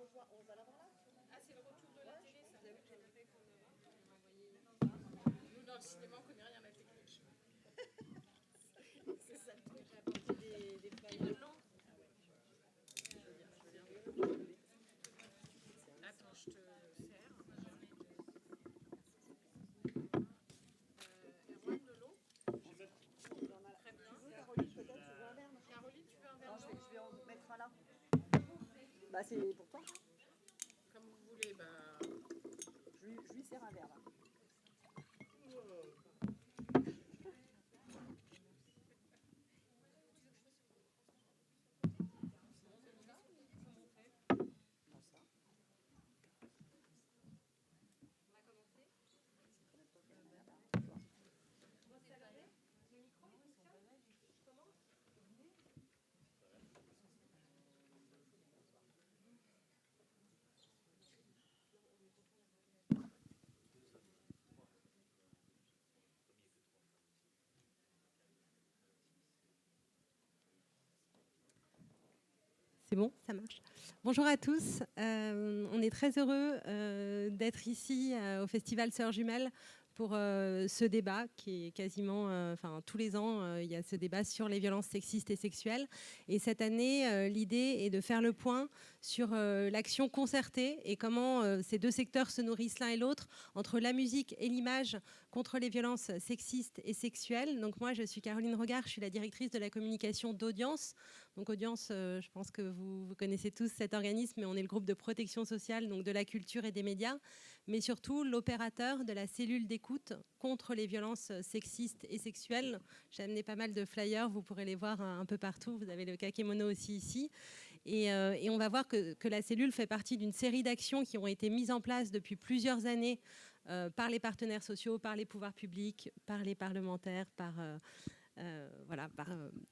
Ah, c'est le retour de la télé, ça. Vous avez vu que j'ai fait qu'on envoyé. Nous, dans le cinéma, on ne connaît rien à la technique. C'est ça le truc. J'ai apporté des flyers. Attends, je te sers. Erwan, de l'eau. Très bien. Caroline, peut-être, tu veux un verre? Caroline, tu veux un verre d'eau? Je vais en mettre un là. Bah, c'est pour toi. Comme vous voulez, bah. Je lui sers un verre là. C'est bon, ça marche. Bonjour à tous. On est très heureux d'être ici au Festival Sœurs Jumelles pour ce débat qui est quasiment, tous les ans, il y a ce débat sur les violences sexistes et sexuelles. Et cette année, l'idée est de faire le point sur l'action concertée et comment ces deux secteurs se nourrissent l'un et l'autre entre la musique et l'image contre les violences sexistes et sexuelles. Donc moi, je suis Caroline Regard, je suis la directrice de la communication d'Audience. Donc Audience, je pense que vous connaissez tous cet organisme, mais on est le groupe de protection sociale, donc de la culture et des médias, mais surtout l'opérateur de la cellule d'écoute contre les violences sexistes et sexuelles. J'ai amené pas mal de flyers, vous pourrez les voir un peu partout. Vous avez le kakémono aussi ici. Et on va voir que la cellule fait partie d'une série d'actions qui ont été mises en place depuis plusieurs années par les partenaires sociaux, par les pouvoirs publics, par les parlementaires, par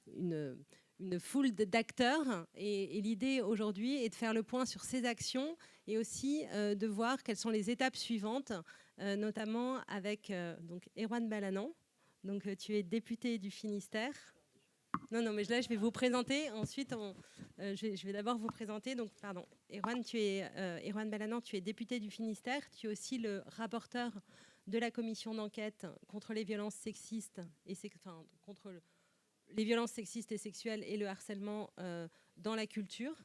une foule d'acteurs. Et l'idée aujourd'hui est de faire le point sur ces actions et aussi de voir quelles sont les étapes suivantes, notamment avec donc Erwan Balanant. Donc tu es député du Finistère. Non, mais là, je vais vous présenter. Ensuite, je vais d'abord vous présenter. Donc, pardon, Erwan Balanant, tu es député du Finistère. Tu es aussi le rapporteur de la commission d'enquête contre les violences sexistes contre les violences sexistes et sexuelles et le harcèlement dans la culture.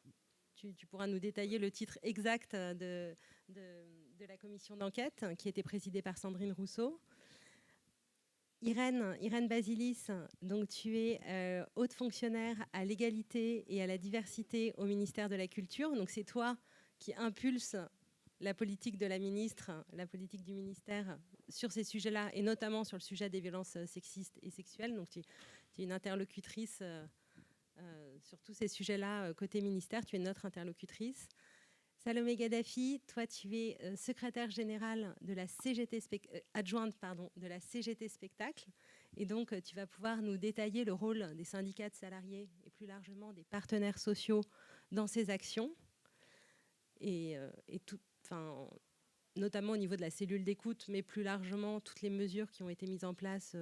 Tu pourras nous détailler le titre exact de la commission d'enquête qui était présidée par Sandrine Rousseau. Irène Basilis, donc tu es haute fonctionnaire à l'égalité et à la diversité au ministère de la Culture. Donc c'est toi qui impulse la politique de la ministre, la politique du ministère sur ces sujets-là, et notamment sur le sujet des violences sexistes et sexuelles. Donc tu es une interlocutrice sur tous ces sujets-là côté ministère. Tu es notre interlocutrice. Salomé Gaddafi, toi tu es secrétaire générale de la CGT adjointe de la CGT Spectacle, et donc tu vas pouvoir nous détailler le rôle des syndicats de salariés et plus largement des partenaires sociaux dans ces actions, notamment au niveau de la cellule d'écoute, mais plus largement toutes les mesures qui ont été mises en place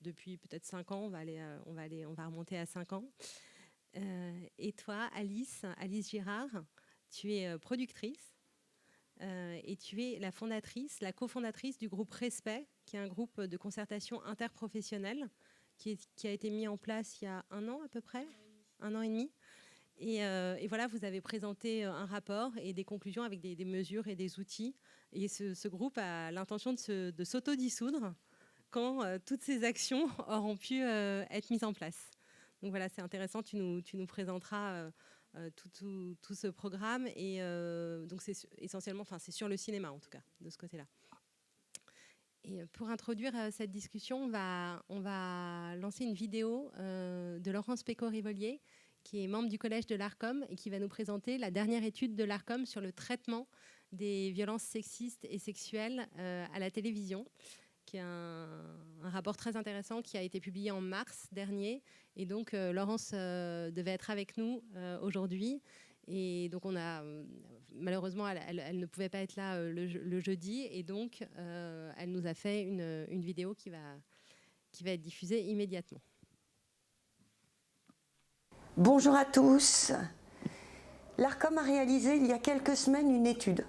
depuis peut-être 5 ans. On va remonter à 5 ans. Et toi, Alice Girard, tu es productrice et tu es la cofondatrice du groupe Respect, qui est un groupe de concertation interprofessionnelle qui a été mis en place il y a 1 an à peu près, 1 an et demi. Et voilà, vous avez présenté un rapport et des conclusions avec des mesures et des outils. Et ce groupe a l'intention de s'autodissoudre quand toutes ces actions auront pu être mises en place. Donc voilà, c'est intéressant, tu nous présenteras tout ce programme. Et donc c'est essentiellement, c'est sur le cinéma en tout cas, de ce côté-là. Et pour introduire cette discussion, on va lancer une vidéo de Laurence Péco-Rivolier, qui est membre du collège de l'ARCOM et qui va nous présenter la dernière étude de l'ARCOM sur le traitement des violences sexistes et sexuelles à la télévision, qui est un rapport très intéressant qui a été publié en mars dernier. Et donc, Laurence devait être avec nous aujourd'hui. Et donc, malheureusement, elle ne pouvait pas être là le jeudi. Et donc, elle nous a fait une vidéo qui va être diffusée immédiatement. Bonjour à tous. L'ARCOM a réalisé il y a quelques semaines une étude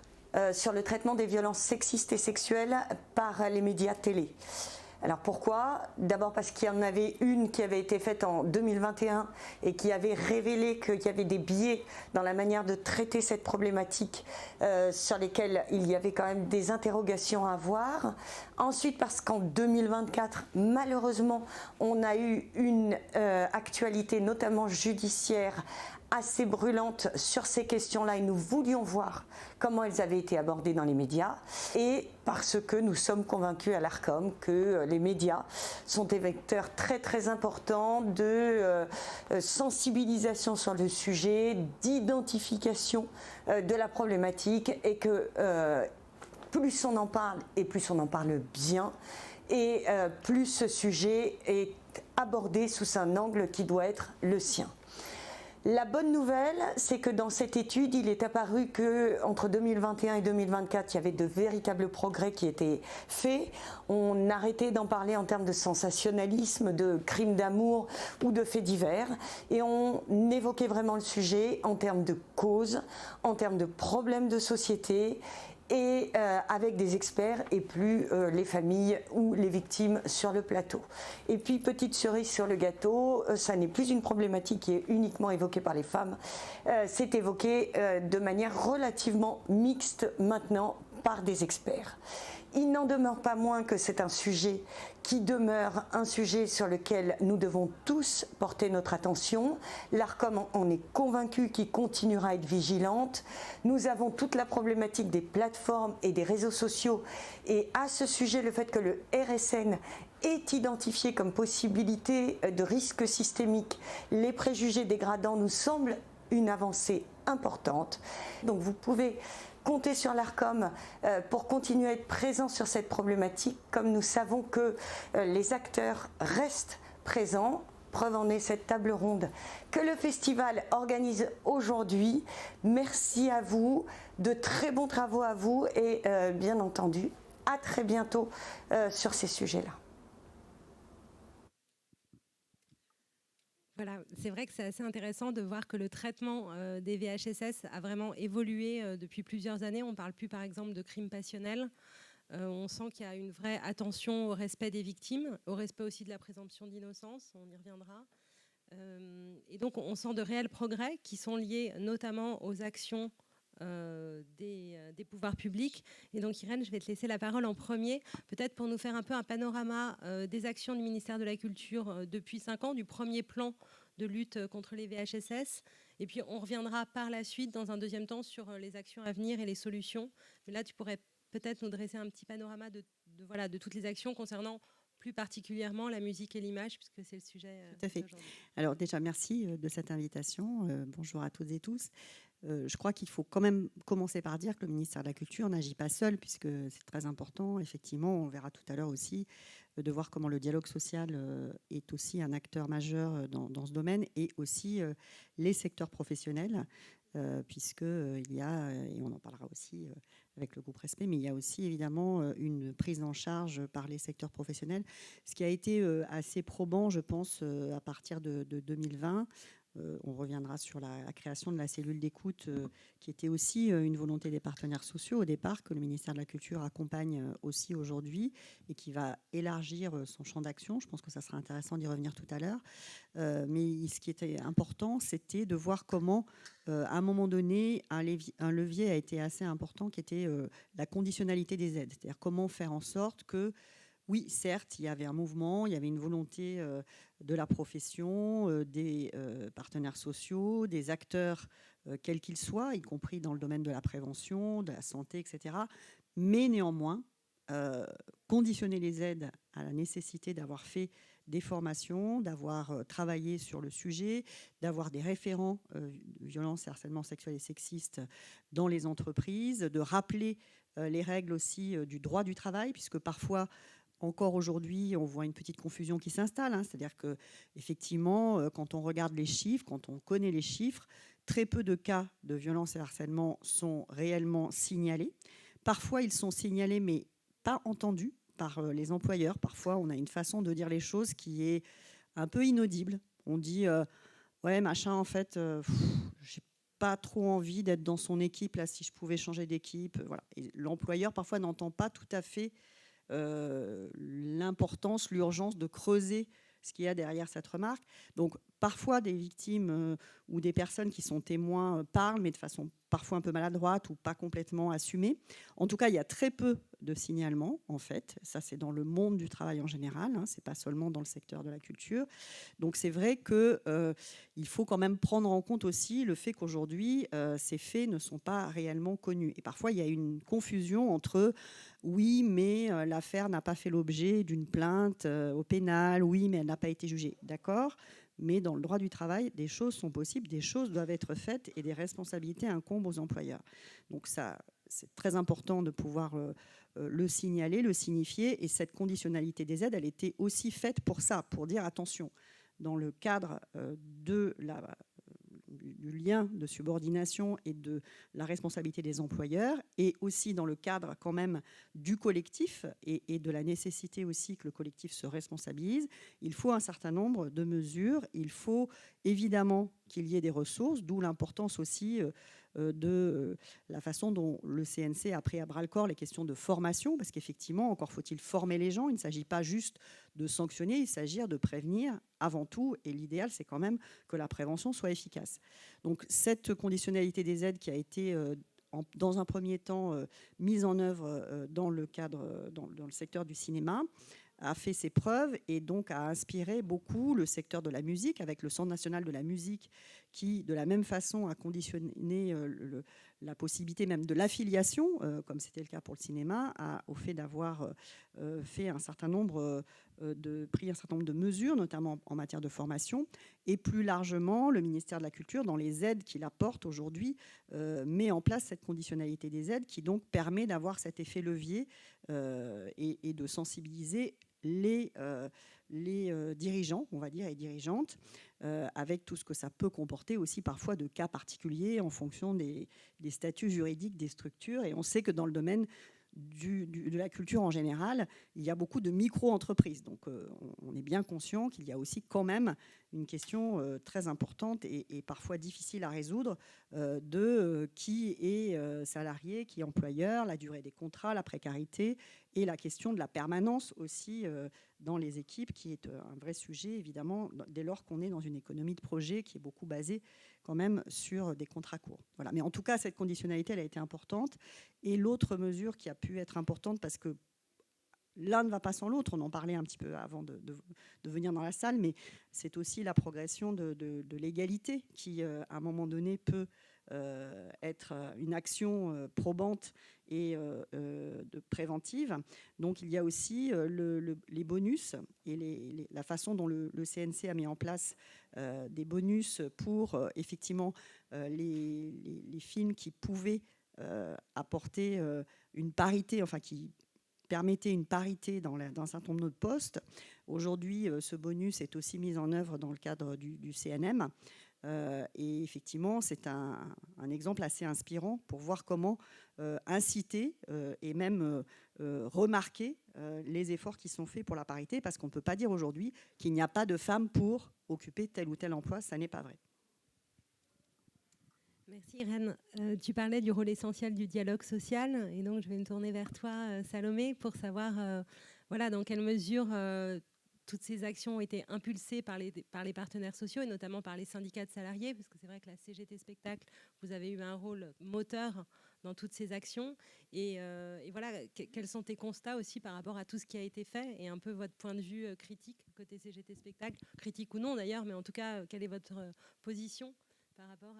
sur le traitement des violences sexistes et sexuelles par les médias télé. Alors pourquoi? D'abord parce qu'il y en avait une qui avait été faite en 2021 et qui avait révélé qu'il y avait des biais dans la manière de traiter cette problématique sur lesquels il y avait quand même des interrogations à avoir. Ensuite parce qu'en 2024, malheureusement, on a eu une actualité notamment judiciaire assez brûlante sur ces questions-là et nous voulions voir comment elles avaient été abordées dans les médias et parce que nous sommes convaincus à l'ARCOM que les médias sont des vecteurs très très importants de sensibilisation sur le sujet, d'identification de la problématique et que plus on en parle et plus on en parle bien et plus ce sujet est abordé sous un angle qui doit être le sien. La bonne nouvelle, c'est que dans cette étude, il est apparu qu'entre 2021 et 2024, il y avait de véritables progrès qui étaient faits. On arrêtait d'en parler en termes de sensationnalisme, de crimes d'amour ou de faits divers. Et on évoquait vraiment le sujet en termes de causes, en termes de problèmes de société et avec des experts et plus les familles ou les victimes sur le plateau. Et puis, petite cerise sur le gâteau, ça n'est plus une problématique qui est uniquement évoquée par les femmes, c'est évoqué de manière relativement mixte maintenant par des experts. Il n'en demeure pas moins que c'est un sujet qui demeure un sujet sur lequel nous devons tous porter notre attention. L'ARCOM en est convaincue qu'il continuera à être vigilante. Nous avons toute la problématique des plateformes et des réseaux sociaux. Et à ce sujet, le fait que le RSN est identifié comme possibilité de risque systémique, les préjugés dégradants nous semblent une avancée importante. Donc vous pouvez compter sur l'ARCOM pour continuer à être présent sur cette problématique, comme nous savons que les acteurs restent présents. Preuve en est cette table ronde que le festival organise aujourd'hui. Merci à vous, de très bons travaux à vous et bien entendu, à très bientôt sur ces sujets-là. Voilà, c'est vrai que c'est assez intéressant de voir que le traitement des VHSS a vraiment évolué depuis plusieurs années. On ne parle plus, par exemple, de crimes passionnels. On sent qu'il y a une vraie attention au respect des victimes, au respect aussi de la présomption d'innocence, on y reviendra. Et donc, on sent de réels progrès qui sont liés notamment aux actions des pouvoirs publics. Et donc, Irène, je vais te laisser la parole en premier, peut-être pour nous faire un peu un panorama des actions du ministère de la Culture depuis 5 ans, du premier plan de lutte contre les VHSS. Et puis, on reviendra par la suite, dans un deuxième temps, sur les actions à venir et les solutions. Mais là, tu pourrais peut-être nous dresser un petit panorama de toutes les actions concernant plus particulièrement la musique et l'image, puisque c'est le sujet Tout à fait. d'aujourd'hui. Alors déjà, merci de cette invitation. Bonjour à toutes et tous. Je crois qu'il faut quand même commencer par dire que le ministère de la Culture n'agit pas seul, puisque c'est très important. Effectivement, on verra tout à l'heure aussi de voir comment le dialogue social est aussi un acteur majeur dans ce domaine, et aussi les secteurs professionnels, puisqu'il y a, et on en parlera aussi avec le groupe Respect, mais il y a aussi évidemment une prise en charge par les secteurs professionnels, ce qui a été assez probant, je pense, à partir de 2020. On reviendra sur la création de la cellule d'écoute, qui était aussi une volonté des partenaires sociaux au départ, que le ministère de la Culture accompagne aussi aujourd'hui et qui va élargir son champ d'action. Je pense que ça sera intéressant d'y revenir tout à l'heure. Mais ce qui était important, c'était de voir comment, à un moment donné, un levier a été assez important, qui était la conditionnalité des aides. C'est-à-dire comment faire en sorte que, oui, certes, il y avait un mouvement, il y avait une volonté de la profession, des partenaires sociaux, des acteurs, quels qu'ils soient, y compris dans le domaine de la prévention, de la santé, etc. Mais néanmoins, conditionner les aides à la nécessité d'avoir fait des formations, d'avoir travaillé sur le sujet, d'avoir des référents de violences et harcèlement sexuel et sexiste dans les entreprises, de rappeler les règles aussi du droit du travail, puisque parfois, encore aujourd'hui, on voit une petite confusion qui s'installe. C'est-à-dire qu'effectivement, quand on regarde les chiffres, quand on connaît les chiffres, très peu de cas de violence et harcèlement sont réellement signalés. Parfois, ils sont signalés, mais pas entendus par les employeurs. Parfois, on a une façon de dire les choses qui est un peu inaudible. On dit « ouais, machin, en fait, pas trop envie d'être dans son équipe, là, si je pouvais changer d'équipe. Voilà. Et l'employeur, parfois, n'entend pas tout à fait l'importance, l'urgence de creuser ce qu'il y a derrière cette remarque. Donc, parfois, des victimes ou des personnes qui sont témoins parlent, mais de façon parfois un peu maladroite ou pas complètement assumée. En tout cas, il y a très peu de signalements, en fait. Ça, c'est dans le monde du travail en général, hein, c'est pas seulement dans le secteur de la culture. Donc, c'est vrai qu'il faut quand même prendre en compte aussi le fait qu'aujourd'hui, ces faits ne sont pas réellement connus. Et parfois, il y a une confusion entre oui, mais l'affaire n'a pas fait l'objet d'une plainte au pénal, oui, mais elle n'a pas été jugée. D'accord ? Mais dans le droit du travail, des choses sont possibles, des choses doivent être faites et des responsabilités incombent aux employeurs. Donc ça, c'est très important de pouvoir le signaler, le signifier. Et cette conditionnalité des aides, elle était aussi faite pour ça, pour dire attention, dans le cadre du lien de subordination et de la responsabilité des employeurs, et aussi dans le cadre quand même du collectif et de la nécessité aussi que le collectif se responsabilise, il faut un certain nombre de mesures. Il faut évidemment qu'il y ait des ressources, d'où l'importance aussi de la façon dont le CNC a pris à bras-le-corps les questions de formation, parce qu'effectivement, encore faut-il former les gens. Il ne s'agit pas juste de sanctionner, il s'agit de prévenir avant tout, et l'idéal, c'est quand même que la prévention soit efficace. Donc, cette conditionnalité des aides qui a été dans un premier temps mise en œuvre dans le secteur du cinéma, a fait ses preuves et donc a inspiré beaucoup le secteur de la musique, avec le Centre national de la musique qui, de la même façon, a conditionné la possibilité même de l'affiliation, comme c'était le cas pour le cinéma, au fait d'avoir pris un certain nombre de mesures, notamment en matière de formation. Et plus largement, le ministère de la Culture, dans les aides qu'il apporte aujourd'hui, met en place cette conditionnalité des aides qui donc permet d'avoir cet effet levier et de sensibiliser les dirigeants, on va dire, et dirigeantes, avec tout ce que ça peut comporter aussi parfois de cas particuliers en fonction des statuts juridiques des structures. Et on sait que dans le domaine de la culture en général, il y a beaucoup de micro-entreprises. Donc on est bien conscient qu'il y a aussi quand même une question très importante et parfois difficile à résoudre de qui est salarié, qui est employeur, la durée des contrats, la précarité et la question de la permanence aussi dans les équipes, qui est un vrai sujet évidemment dès lors qu'on est dans une économie de projet qui est beaucoup basée quand même sur des contrats courts. Voilà. Mais en tout cas, cette conditionnalité, elle a été importante. Et l'autre mesure qui a pu être importante, parce que l'un ne va pas sans l'autre, on en parlait un petit peu avant de venir dans la salle, mais c'est aussi la progression de l'égalité qui, à un moment donné, peut être une action probante et préventive. Donc il y a aussi les bonus et la façon dont le CNC a mis en place des bonus pour effectivement les films qui pouvaient apporter une parité, enfin qui permettait une parité dans un certain nombre de postes. Aujourd'hui, ce bonus est aussi mis en œuvre dans le cadre du CNM. Et effectivement, c'est un exemple assez inspirant pour voir comment inciter et même remarquer les efforts qui sont faits pour la parité, parce qu'on ne peut pas dire aujourd'hui qu'il n'y a pas de femmes pour occuper tel ou tel emploi, ça n'est pas vrai. Merci Irène. Tu parlais du rôle essentiel du dialogue social, et donc je vais me tourner vers toi, Salomé, pour savoir voilà, dans quelle mesure toutes ces actions ont été impulsées par les partenaires sociaux et notamment par les syndicats de salariés, parce que c'est vrai que la CGT Spectacle, vous avez eu un rôle moteur dans toutes ces actions. Et voilà, quels sont tes constats aussi par rapport à tout ce qui a été fait et un peu votre point de vue critique côté CGT Spectacle, critique ou non d'ailleurs, mais en tout cas, quelle est votre position par rapport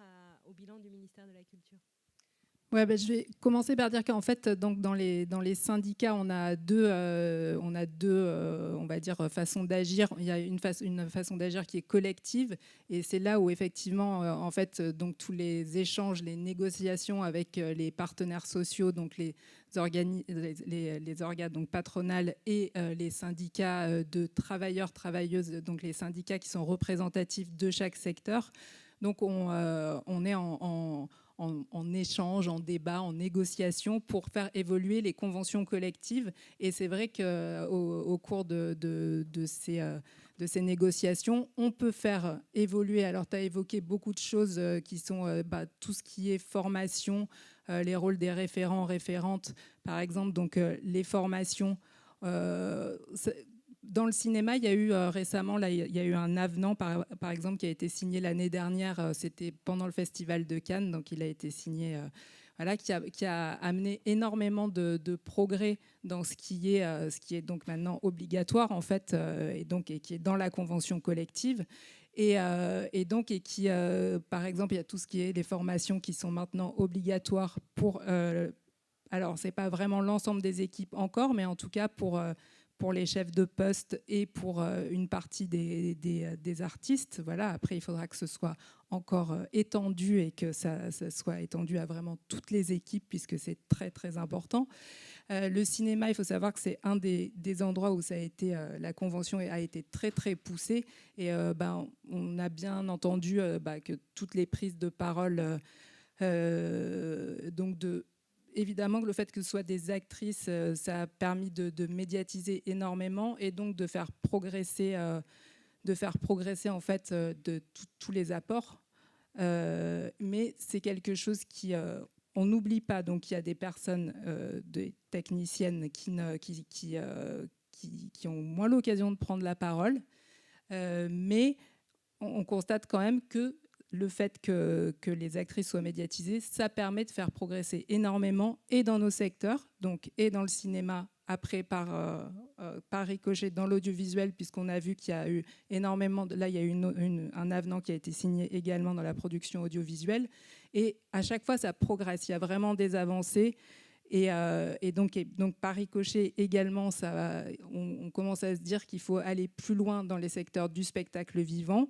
au bilan du ministère de la Culture? Ouais, je vais commencer par dire qu'en fait, donc dans les syndicats, on a deux, on va dire, façons d'agir. Il y a une façon d'agir qui est collective, et c'est là où effectivement, en fait, donc tous les échanges, les négociations avec les partenaires sociaux, donc les organes donc patronales et les syndicats de travailleurs, travailleuses, donc les syndicats qui sont représentatifs de chaque secteur. Donc on est en échange, en débat, en négociation pour faire évoluer les conventions collectives. Et c'est vrai qu'au cours de ces négociations. On peut faire évoluer, alors tu as évoqué beaucoup de choses qui sont tout ce qui est formation, les rôles des référents, référentes, par exemple, donc les formations. Dans le cinéma, il y a eu récemment, là, il y a eu un avenant, par exemple, qui a été signé l'année dernière, c'était pendant le Festival de Cannes, donc il a été signé, voilà, qui a amené énormément de progrès dans ce qui est donc maintenant obligatoire, en fait, et qui est dans la convention collective. Et qui, par exemple, il y a tout ce qui est les formations qui sont maintenant obligatoires pour... alors, ce n'est pas vraiment l'ensemble des équipes encore, mais en tout cas pour les chefs de poste et pour une partie des artistes. Voilà. Après, il faudra que ce soit encore étendu et que ça soit étendu à vraiment toutes les équipes, puisque c'est très, très important. Le cinéma, il faut savoir que c'est un des endroits où ça a été, la convention a été très, très poussée. Et on a bien entendu que toutes les prises de parole, évidemment que le fait que ce soit des actrices, ça a permis de médiatiser énormément et donc de faire progresser en fait tous les apports. Mais c'est quelque chose on n'oublie pas. Donc il y a des personnes, des techniciennes qui ont moins l'occasion de prendre la parole, mais on constate quand même que le fait que les actrices soient médiatisées, ça permet de faire progresser énormément et dans nos secteurs, donc et dans le cinéma, après par ricochet dans l'audiovisuel, puisqu'on a vu qu'il y a eu énormément, là il y a eu un avenant qui a été signé également dans la production audiovisuelle, et à chaque fois ça progresse, il y a vraiment des avancées. Et donc par ricochet également, on commence à se dire qu'il faut aller plus loin dans les secteurs du spectacle vivant.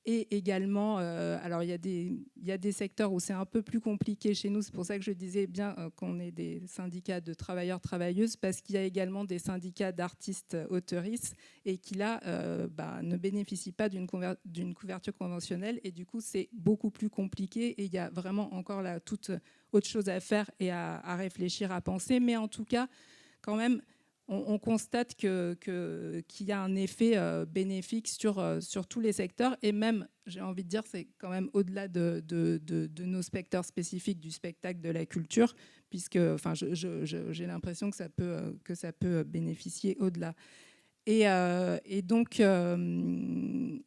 Et également, alors il y a des secteurs où c'est un peu plus compliqué chez nous. C'est pour ça que je disais bien qu'on est des syndicats de travailleurs-travailleuses, parce qu'il y a également des syndicats d'artistes-auteuristes et qui là ne bénéficient pas d'une couverture conventionnelle. Et du coup, c'est beaucoup plus compliqué. Et il y a vraiment encore là toute autre chose à faire et à réfléchir, à penser. Mais en tout cas, quand même, on constate qu'il y a un effet bénéfique sur tous les secteurs. Et même, j'ai envie de dire, c'est quand même au-delà de nos secteurs spécifiques du spectacle, de la culture, puisque j'ai l'impression que ça peut bénéficier au-delà. Et donc, on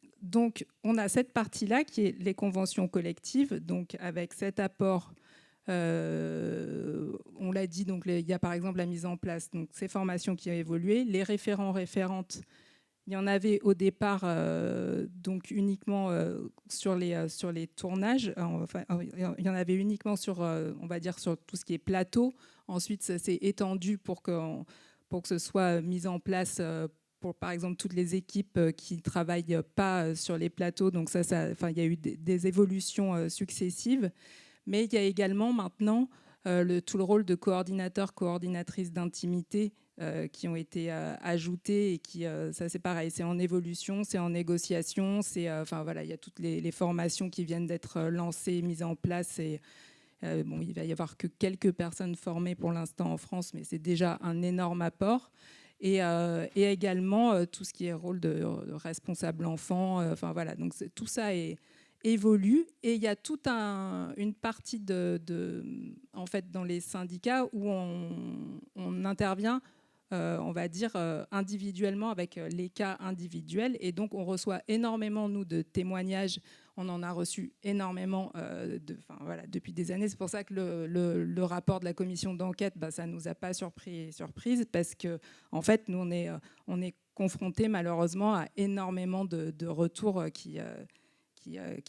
a cette partie-là qui est les conventions collectives, donc avec cet apport. On l'a dit, donc il y a par exemple la mise en place, donc ces formations qui ont évolué, les référents, référentes. Il y en avait au départ donc uniquement sur les tournages. Enfin, il y en avait uniquement sur, on va dire, sur tout ce qui est plateau. Ensuite, ça s'est étendu pour que ce soit mis en place pour, par exemple, toutes les équipes qui ne travaillent pas sur les plateaux. Donc il y a eu des évolutions successives. Mais il y a également maintenant tout le rôle de coordinateur, coordinatrice d'intimité qui ont été ajoutés, et qui, ça c'est pareil, c'est en évolution, c'est en négociation, il y a toutes les formations qui viennent d'être lancées, mises en place. Et il va y avoir que quelques personnes formées pour l'instant en France, mais c'est déjà un énorme apport. Et également tout ce qui est rôle de responsable enfant. Donc tout ça évolue, et il y a toute une partie en fait, dans les syndicats où on intervient, on va dire, individuellement avec les cas individuels, et donc on reçoit énormément, nous, de témoignages. On en a reçu énormément depuis des années. C'est pour ça que le rapport de la commission d'enquête, ça ne nous a pas surprise, parce que en fait, nous, on est confrontés malheureusement à énormément de retours qui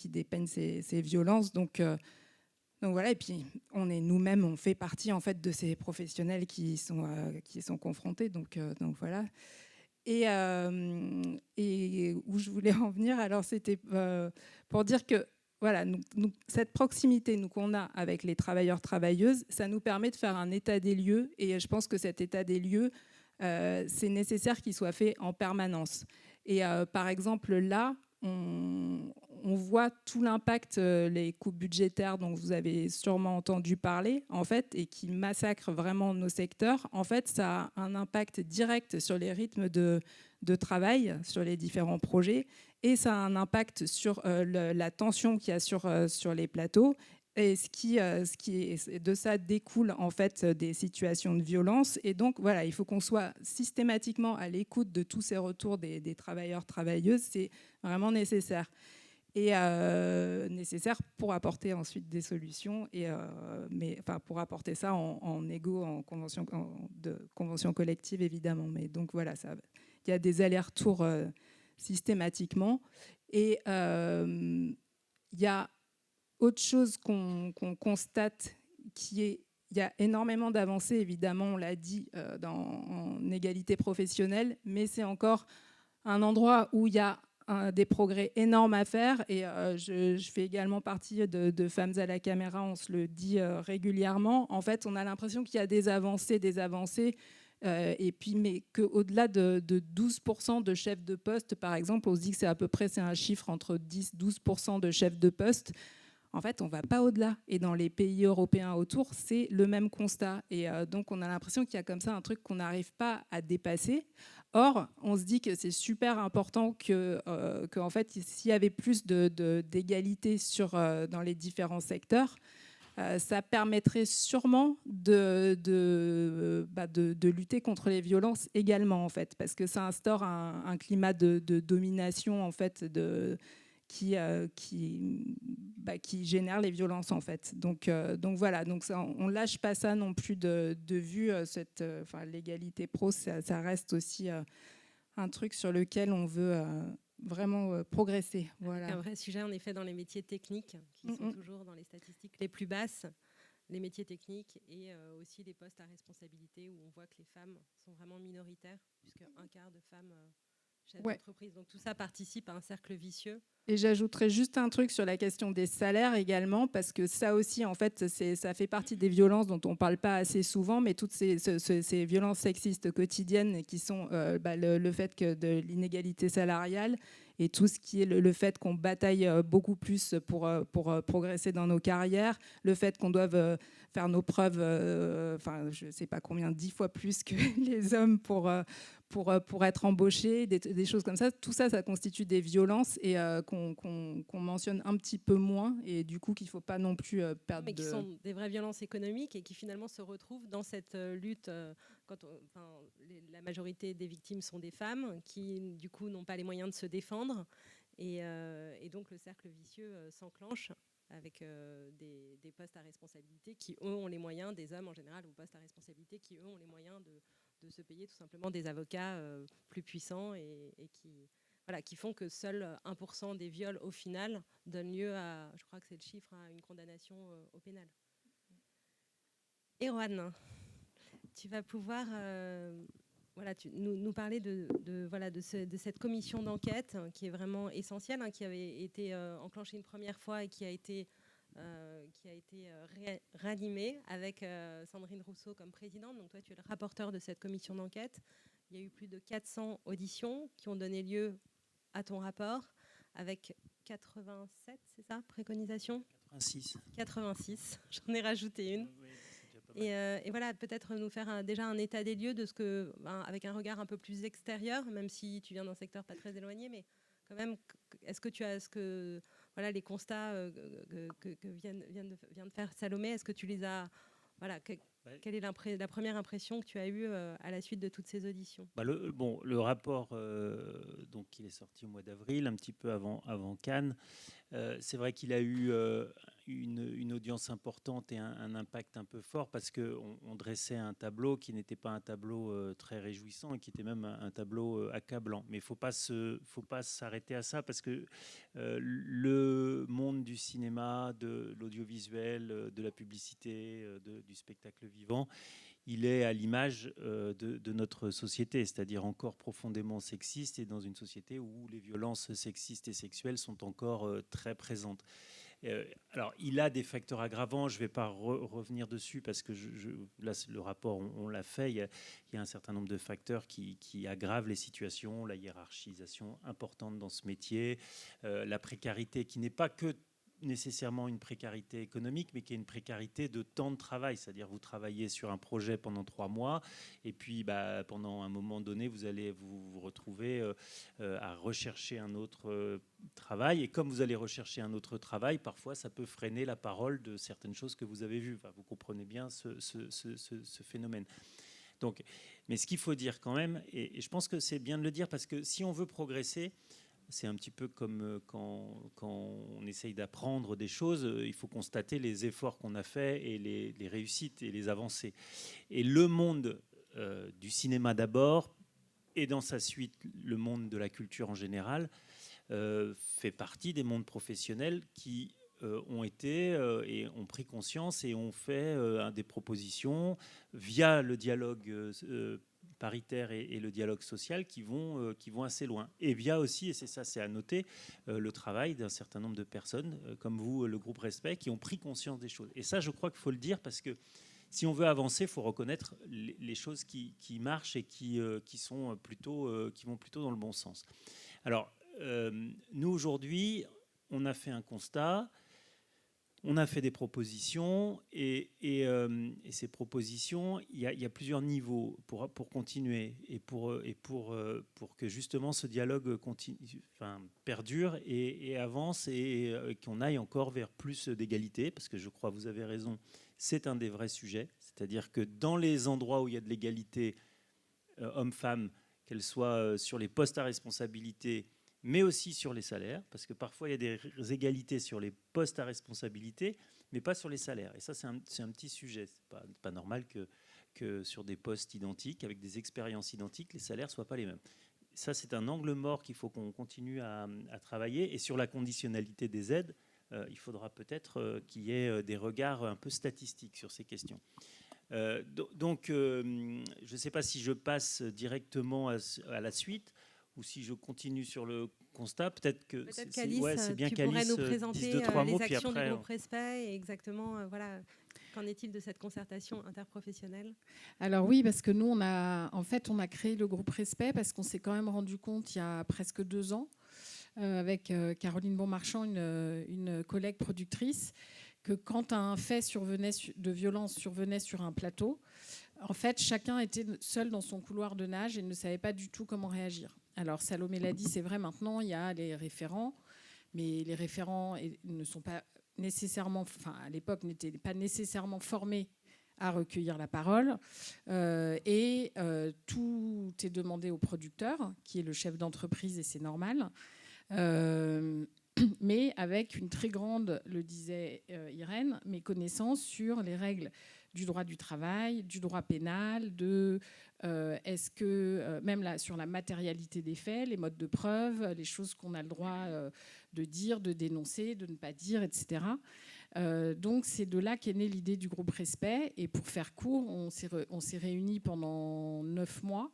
dépeignent ces violences. Donc voilà, et puis nous-mêmes, on fait partie en fait de ces professionnels qui sont confrontés. Donc voilà. Et où je voulais en venir, alors c'était pour dire que voilà, cette proximité qu'on a avec les travailleurs-travailleuses, ça nous permet de faire un état des lieux. Et je pense que cet état des lieux, c'est nécessaire qu'il soit fait en permanence. Et par exemple, là, on voit tout l'impact, les coupes budgétaires dont vous avez sûrement entendu parler, en fait, et qui massacrent vraiment nos secteurs. En fait, ça a un impact direct sur les rythmes de de travail sur les différents projets, et ça a un impact sur la tension qu'il y a sur les plateaux. Et de ça découle en fait des situations de violence. Et donc voilà, il faut qu'on soit systématiquement à l'écoute de tous ces retours des travailleurs, travailleuses. C'est vraiment nécessaire. Et nécessaire pour apporter ensuite des solutions, pour apporter ça en égo, en convention collective évidemment. Mais donc voilà, il y a des allers-retours systématiquement. Et il y a autre chose qu'on constate, il y a énormément d'avancées, évidemment, on l'a dit, en égalité professionnelle, mais c'est encore un endroit où il y a des progrès énormes à faire. Et je fais également partie de Femmes à la caméra, on se le dit régulièrement. En fait, on a l'impression qu'il y a des avancées, et puis, mais qu'au-delà de 12% de chefs de poste, par exemple, on se dit que c'est un chiffre entre 10-12% de chefs de poste. En fait, on ne va pas au-delà. Et dans les pays européens autour, c'est le même constat. Et donc, on a l'impression qu'il y a comme ça un truc qu'on n'arrive pas à dépasser. Or, on se dit que c'est super important en fait, s'il y avait plus d'égalité dans les différents secteurs, ça permettrait sûrement de lutter contre les violences également, en fait, parce que ça instaure un climat de domination, en fait, qui génère les violences, en fait. Donc voilà, donc ça, on ne lâche pas ça non plus de vue. L'égalité pro, ça reste aussi un truc sur lequel on veut vraiment progresser. Voilà. Un vrai sujet, en effet, dans les métiers techniques, qui sont toujours dans les statistiques les plus basses, les métiers techniques, et aussi les postes à responsabilité, où on voit que les femmes sont vraiment minoritaires, puisque un quart de femmes chefs d'entreprise. Donc tout ça participe à un cercle vicieux. Et j'ajouterais juste un truc sur la question des salaires également, parce que ça aussi, en fait, ça fait partie des violences dont on ne parle pas assez souvent, mais toutes ces violences sexistes quotidiennes qui sont le fait que de l'inégalité salariale et tout ce qui est le fait qu'on bataille beaucoup plus pour progresser dans nos carrières, le fait qu'on doive faire nos preuves, je ne sais pas combien, 10 fois plus que les hommes pour être embauché, des choses comme ça. Tout ça, ça constitue des violences et qu'on mentionne un petit peu moins, et du coup qu'il ne faut pas non plus perdre. Mais qui sont des vraies violences économiques et qui finalement se retrouvent dans cette lutte. La majorité des victimes sont des femmes qui, du coup, n'ont pas les moyens de se défendre. Et donc le cercle vicieux s'enclenche avec des postes à responsabilité qui, eux, ont les moyens, des hommes en général, aux postes à responsabilité qui, eux, ont les moyens de se payer tout simplement des avocats plus puissants et qui font que seul 1% des viols, au final, donnent lieu à, je crois que c'est le chiffre, à une condamnation au pénal. Erwan, tu vas pouvoir nous parler de cette commission d'enquête qui est vraiment essentielle, qui avait été enclenchée une première fois et qui a été réanimée avec Sandrine Rousseau comme présidente. Donc toi, tu es le rapporteur de cette commission d'enquête. Il y a eu plus de 400 auditions qui ont donné lieu à ton rapport, avec 87, c'est ça, préconisations ? 86, j'en ai rajouté une. Et voilà, peut-être nous faire déjà un état des lieux de ce que, avec un regard un peu plus extérieur, même si tu viens d'un secteur pas très éloigné, mais quand même, est-ce que tu as les constats que vient de faire Salomé, est-ce que tu les as, quelle est la première impression que tu as eue à la suite de toutes ces auditions ? Le rapport, donc, il est sorti au mois d'avril, un petit peu avant Cannes. C'est vrai qu'il a eu une audience importante et un impact un peu fort, parce qu'on dressait un tableau qui n'était pas un tableau très réjouissant et qui était même un tableau accablant. Mais il ne faut pas s'arrêter à ça, parce que le monde du cinéma, de l'audiovisuel, de la publicité, du spectacle vivant, il est à l'image de notre société, c'est-à-dire encore profondément sexiste, et dans une société où les violences sexistes et sexuelles sont encore très présentes. Alors, il a des facteurs aggravants, je ne vais pas revenir dessus, parce que là, le rapport, on l'a fait, il y a un certain nombre de facteurs qui aggravent les situations, la hiérarchisation importante dans ce métier, la précarité qui n'est pas que nécessairement une précarité économique, mais qui est une précarité de temps de travail. C'est-à-dire vous travaillez sur un projet pendant 3 mois, et puis pendant un moment donné, vous allez vous retrouver à rechercher un autre travail. Et comme vous allez rechercher un autre travail, parfois ça peut freiner la parole de certaines choses que vous avez vues. Enfin, vous comprenez bien ce phénomène. Donc, mais ce qu'il faut dire quand même, et je pense que c'est bien de le dire, parce que si on veut progresser, c'est un petit peu comme quand on essaye d'apprendre des choses, il faut constater les efforts qu'on a faits et les réussites et les avancées. Et le monde du cinéma d'abord, et dans sa suite le monde de la culture en général, fait partie des mondes professionnels qui ont été et ont pris conscience et ont fait des propositions via le dialogue paritaire et le dialogue social qui vont assez loin. Et via aussi, et c'est à noter, le travail d'un certain nombre de personnes, comme vous, le groupe Respect, qui ont pris conscience des choses. Et ça, je crois qu'il faut le dire, parce que si on veut avancer, il faut reconnaître les choses qui marchent et qui vont plutôt dans le bon sens. Alors, nous, aujourd'hui, on a fait un constat. On a fait des propositions et ces propositions, il y a plusieurs niveaux pour continuer et pour que justement ce dialogue perdure et avance et qu'on aille encore vers plus d'égalité, parce que je crois, vous avez raison, c'est un des vrais sujets. C'est-à-dire que dans les endroits où il y a de l'égalité hommes-femmes, qu'elle soit sur les postes à responsabilité, mais aussi sur les salaires, parce que parfois il y a des égalités sur les postes à responsabilité, mais pas sur les salaires. Et ça, c'est un petit sujet. C'est pas normal que sur des postes identiques, avec des expériences identiques, les salaires ne soient pas les mêmes. Ça, c'est un angle mort qu'il faut qu'on continue à travailler. Et sur la conditionnalité des aides, il faudra peut-être qu'il y ait des regards un peu statistiques sur ces questions. Donc, je ne sais pas si je passe directement à la suite, ou si je continue sur le constat. Peut-être qu'Alice, c'est bien tu qu'Alice pourrais nous présenter dise 2-3 mots, les puis actions après, du groupe Respect et exactement, voilà, qu'en est-il de cette concertation interprofessionnelle? Alors oui, parce que nous, on a créé le groupe Respect parce qu'on s'est quand même rendu compte il y a presque 2 ans, avec Caroline Bonmarchand, une collègue productrice, que quand un fait de violence survenait sur un plateau, en fait, chacun était seul dans son couloir de nage et ne savait pas du tout comment réagir. Alors, Salomé l'a dit, c'est vrai, maintenant, il y a les référents, mais les référents ne sont pas nécessairement, à l'époque, n'étaient pas nécessairement formés à recueillir la parole. Tout est demandé au producteur, qui est le chef d'entreprise, et c'est normal. Mais avec une très grande, le disait Irène, méconnaissance sur les règles du droit du travail, du droit pénal, même là, sur la matérialité des faits, les modes de preuve, les choses qu'on a le droit de dire, de dénoncer, de ne pas dire, etc. Donc c'est de là qu'est née l'idée du groupe Respect. Et pour faire court, on s'est réunis pendant 9 mois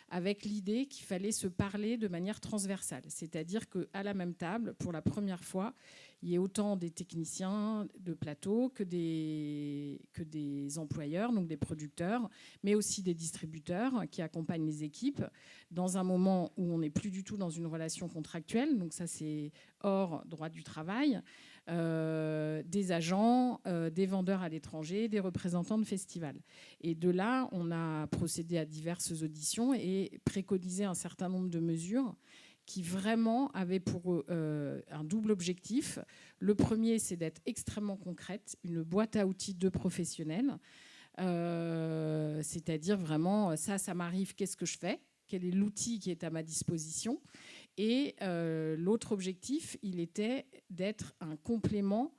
avec l'idée qu'il fallait se parler de manière transversale. C'est-à-dire qu'à la même table, pour la première fois, il y ait autant des techniciens de plateau que des employeurs, donc des producteurs, mais aussi des distributeurs qui accompagnent les équipes dans un moment où on n'est plus du tout dans une relation contractuelle. Donc ça, c'est hors droit du travail. Des agents, des vendeurs à l'étranger, des représentants de festivals. Et de là, on a procédé à diverses auditions et préconisé un certain nombre de mesures qui vraiment avaient pour un double objectif. Le premier, c'est d'être extrêmement concrète, une boîte à outils de professionnels, c'est-à-dire vraiment, ça m'arrive, qu'est-ce que je fais ? Quel est l'outil qui est à ma disposition ? Et l'autre objectif, il était d'être un complément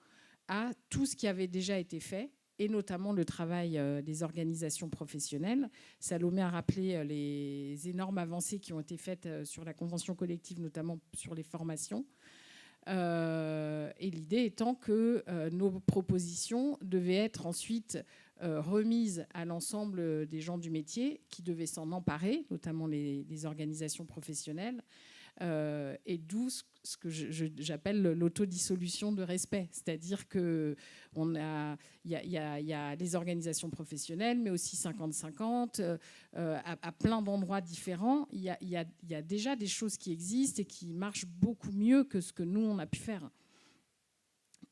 à tout ce qui avait déjà été fait, et notamment le travail des organisations professionnelles. Salomé a rappelé les énormes avancées qui ont été faites sur la convention collective, notamment sur les formations. Et l'idée étant que nos propositions devaient être ensuite remises à l'ensemble des gens du métier qui devaient s'en emparer, notamment les organisations professionnelles. Et d'où ce que j'appelle l'autodissolution de respect. C'est-à-dire qu'il y a les organisations professionnelles, mais aussi 50-50, à plein d'endroits différents. Il y a déjà des choses qui existent et qui marchent beaucoup mieux que ce que nous, on a pu faire.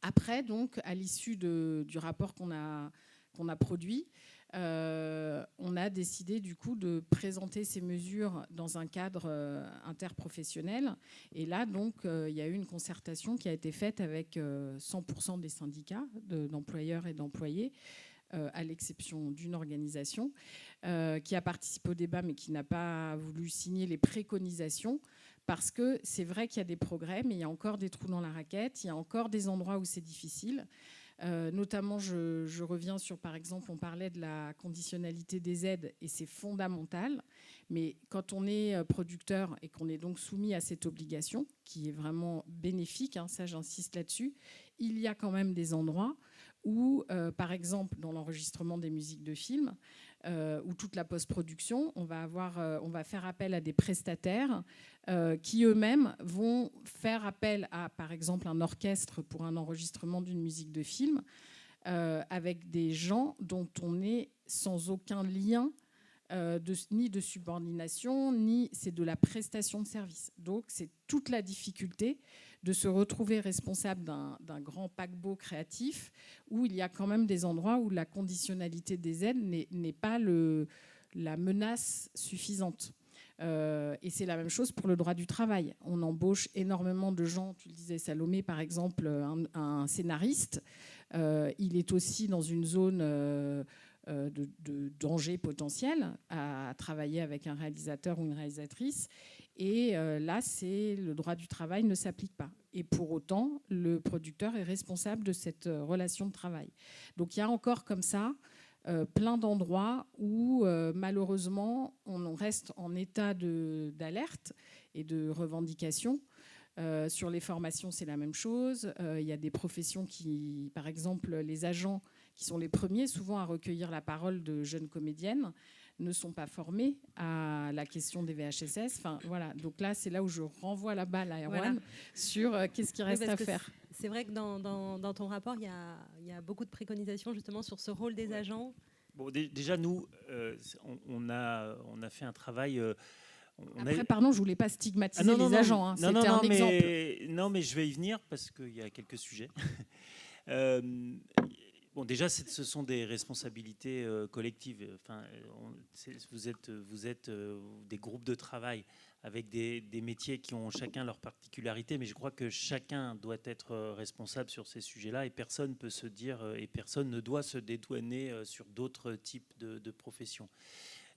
Après, donc, à l'issue du rapport qu'on a produit, on a décidé du coup de présenter ces mesures dans un cadre interprofessionnel. Et là, donc, il y a eu une concertation qui a été faite avec 100% des syndicats d'employeurs et d'employés, à l'exception d'une organisation qui a participé au débat mais qui n'a pas voulu signer les préconisations, parce que c'est vrai qu'il y a des progrès, mais il y a encore des trous dans la raquette, il y a encore des endroits où c'est difficile. Notamment, je reviens sur, par exemple, on parlait de la conditionnalité des aides, et c'est fondamental. Mais quand on est producteur et qu'on est donc soumis à cette obligation, qui est vraiment bénéfique, hein, ça j'insiste là-dessus, il y a quand même des endroits où, par exemple, dans l'enregistrement des musiques de films, ou toute la post-production, on va faire appel à des prestataires qui eux-mêmes vont faire appel à, par exemple, un orchestre pour un enregistrement d'une musique de film, avec des gens dont on est sans aucun lien, ni de subordination, ni c'est de la prestation de service. Donc c'est toute la difficulté de se retrouver responsable d'un grand paquebot créatif où il y a quand même des endroits où la conditionnalité des aides n'est pas la menace suffisante. Et c'est la même chose pour le droit du travail. On embauche énormément de gens, tu le disais Salomé par exemple, un scénariste, il est aussi dans une zone de danger potentiel à travailler avec un réalisateur ou une réalisatrice. Et là, le droit du travail ne s'applique pas. Et pour autant, le producteur est responsable de cette relation de travail. Donc il y a encore comme ça plein d'endroits où malheureusement on reste en état d'alerte et de revendication. Sur les formations, c'est la même chose. Il y a des professions qui, par exemple, les agents qui sont les premiers souvent à recueillir la parole de jeunes comédiennes, ne sont pas formés à la question des VHSS. Enfin, voilà. Donc là, c'est là où je renvoie la balle à Erwan sur qu'est-ce qui reste à faire. C'est vrai que dans ton rapport, il y a beaucoup de préconisations justement sur ce rôle des agents. Bon, déjà, nous, on a fait un travail... Après, pardon, je ne voulais pas stigmatiser les agents. Hein. C'était un exemple. Non, mais je vais y venir parce qu'il y a quelques sujets. Bon, déjà, ce sont des responsabilités collectives. Enfin, vous êtes des groupes de travail avec des métiers qui ont chacun leur particularité, mais je crois que chacun doit être responsable sur ces sujets-là et personne peut se dire et personne ne doit se dédouaner sur d'autres types de professions.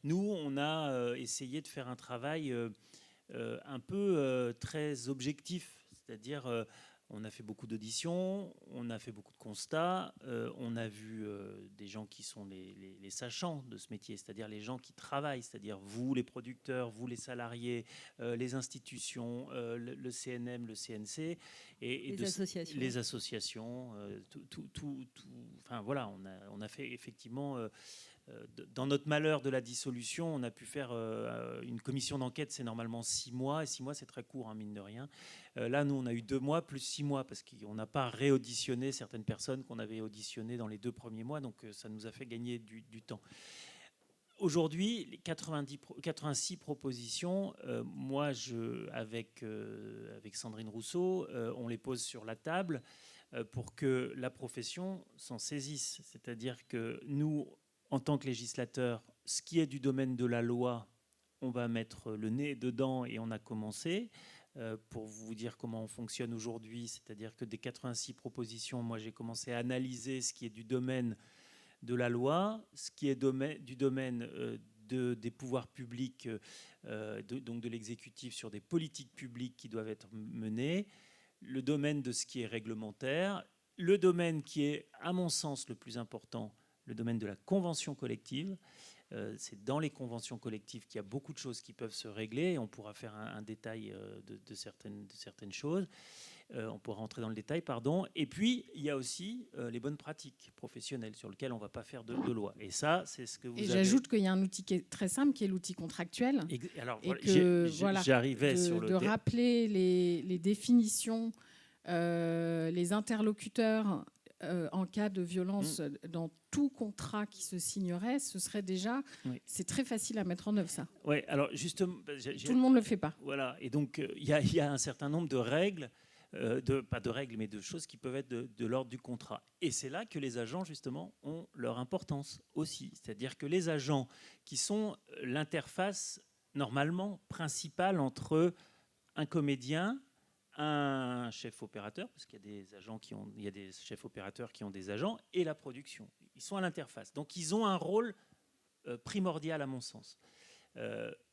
Nous, on a essayé de faire un travail un peu très objectif, c'est-à-dire on a fait beaucoup d'auditions, on a fait beaucoup de constats, on a vu des gens qui sont les sachants de ce métier, c'est-à-dire les gens qui travaillent, c'est-à-dire vous, les producteurs, vous, les salariés, les institutions, le CNM, le CNC, et les associations, tout. Enfin voilà, on a fait effectivement... dans notre malheur de la dissolution, on a pu faire une commission d'enquête, c'est normalement 6 mois, et 6 mois c'est très court, hein, mine de rien. Là, nous, on a eu 2 mois plus 6 mois, parce qu'on n'a pas réauditionné certaines personnes qu'on avait auditionnées dans les 2 premiers mois, donc ça nous a fait gagner du temps. Aujourd'hui, les 86 propositions, moi, avec Sandrine Rousseau, on les pose sur la table pour que la profession s'en saisisse. C'est-à-dire que nous, en tant que législateur, ce qui est du domaine de la loi, on va mettre le nez dedans et on a commencé. Pour vous dire comment on fonctionne aujourd'hui, c'est-à-dire que des 86 propositions, moi j'ai commencé à analyser ce qui est du domaine de la loi, ce qui est du domaine des pouvoirs publics, donc de l'exécutif sur des politiques publiques qui doivent être menées, le domaine de ce qui est réglementaire, le domaine qui est, à mon sens, le plus important, le domaine de la convention collective. C'est dans les conventions collectives qu'il y a beaucoup de choses qui peuvent se régler. On pourra faire un détail de certaines choses. On pourra rentrer dans le détail, pardon. Et puis, il y a aussi les bonnes pratiques professionnelles sur lesquelles on ne va pas faire de loi. Et ça, c'est ce que vous avez... J'ajoute qu'il y a un outil qui est très simple, qui est l'outil contractuel. Alors, j'arrivais sur de rappeler les définitions, les interlocuteurs... en cas de violence dans tout contrat qui se signerait, ce serait déjà... Oui. C'est très facile à mettre en œuvre, ça. Oui, alors justement... Tout le monde ne le fait pas. Voilà, et donc il y a un certain nombre de règles pas de règles, mais de choses qui peuvent être de l'ordre du contrat. Et c'est là que les agents, justement, ont leur importance aussi. C'est-à-dire que les agents qui sont l'interface, normalement, principale entre un comédien, un chef opérateur, parce qu'il y a des agents il y a des chefs opérateurs qui ont des agents, et la production. Ils sont à l'interface. Donc, ils ont un rôle primordial, à mon sens.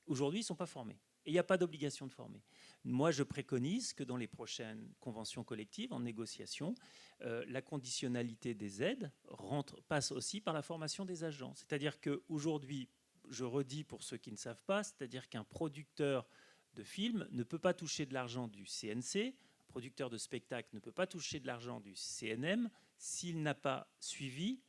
Aujourd'hui, ils ne sont pas formés. Et il n'y a pas d'obligation de former. Moi, je préconise que dans les prochaines conventions collectives, en négociation, la conditionnalité des aides passe aussi par la formation des agents. C'est-à-dire qu'aujourd'hui, je redis pour ceux qui ne savent pas, c'est-à-dire qu'un producteur de film ne peut pas toucher de l'argent du CNC, un producteur de spectacle ne peut pas toucher de l'argent du CNM s'il n'a pas suivi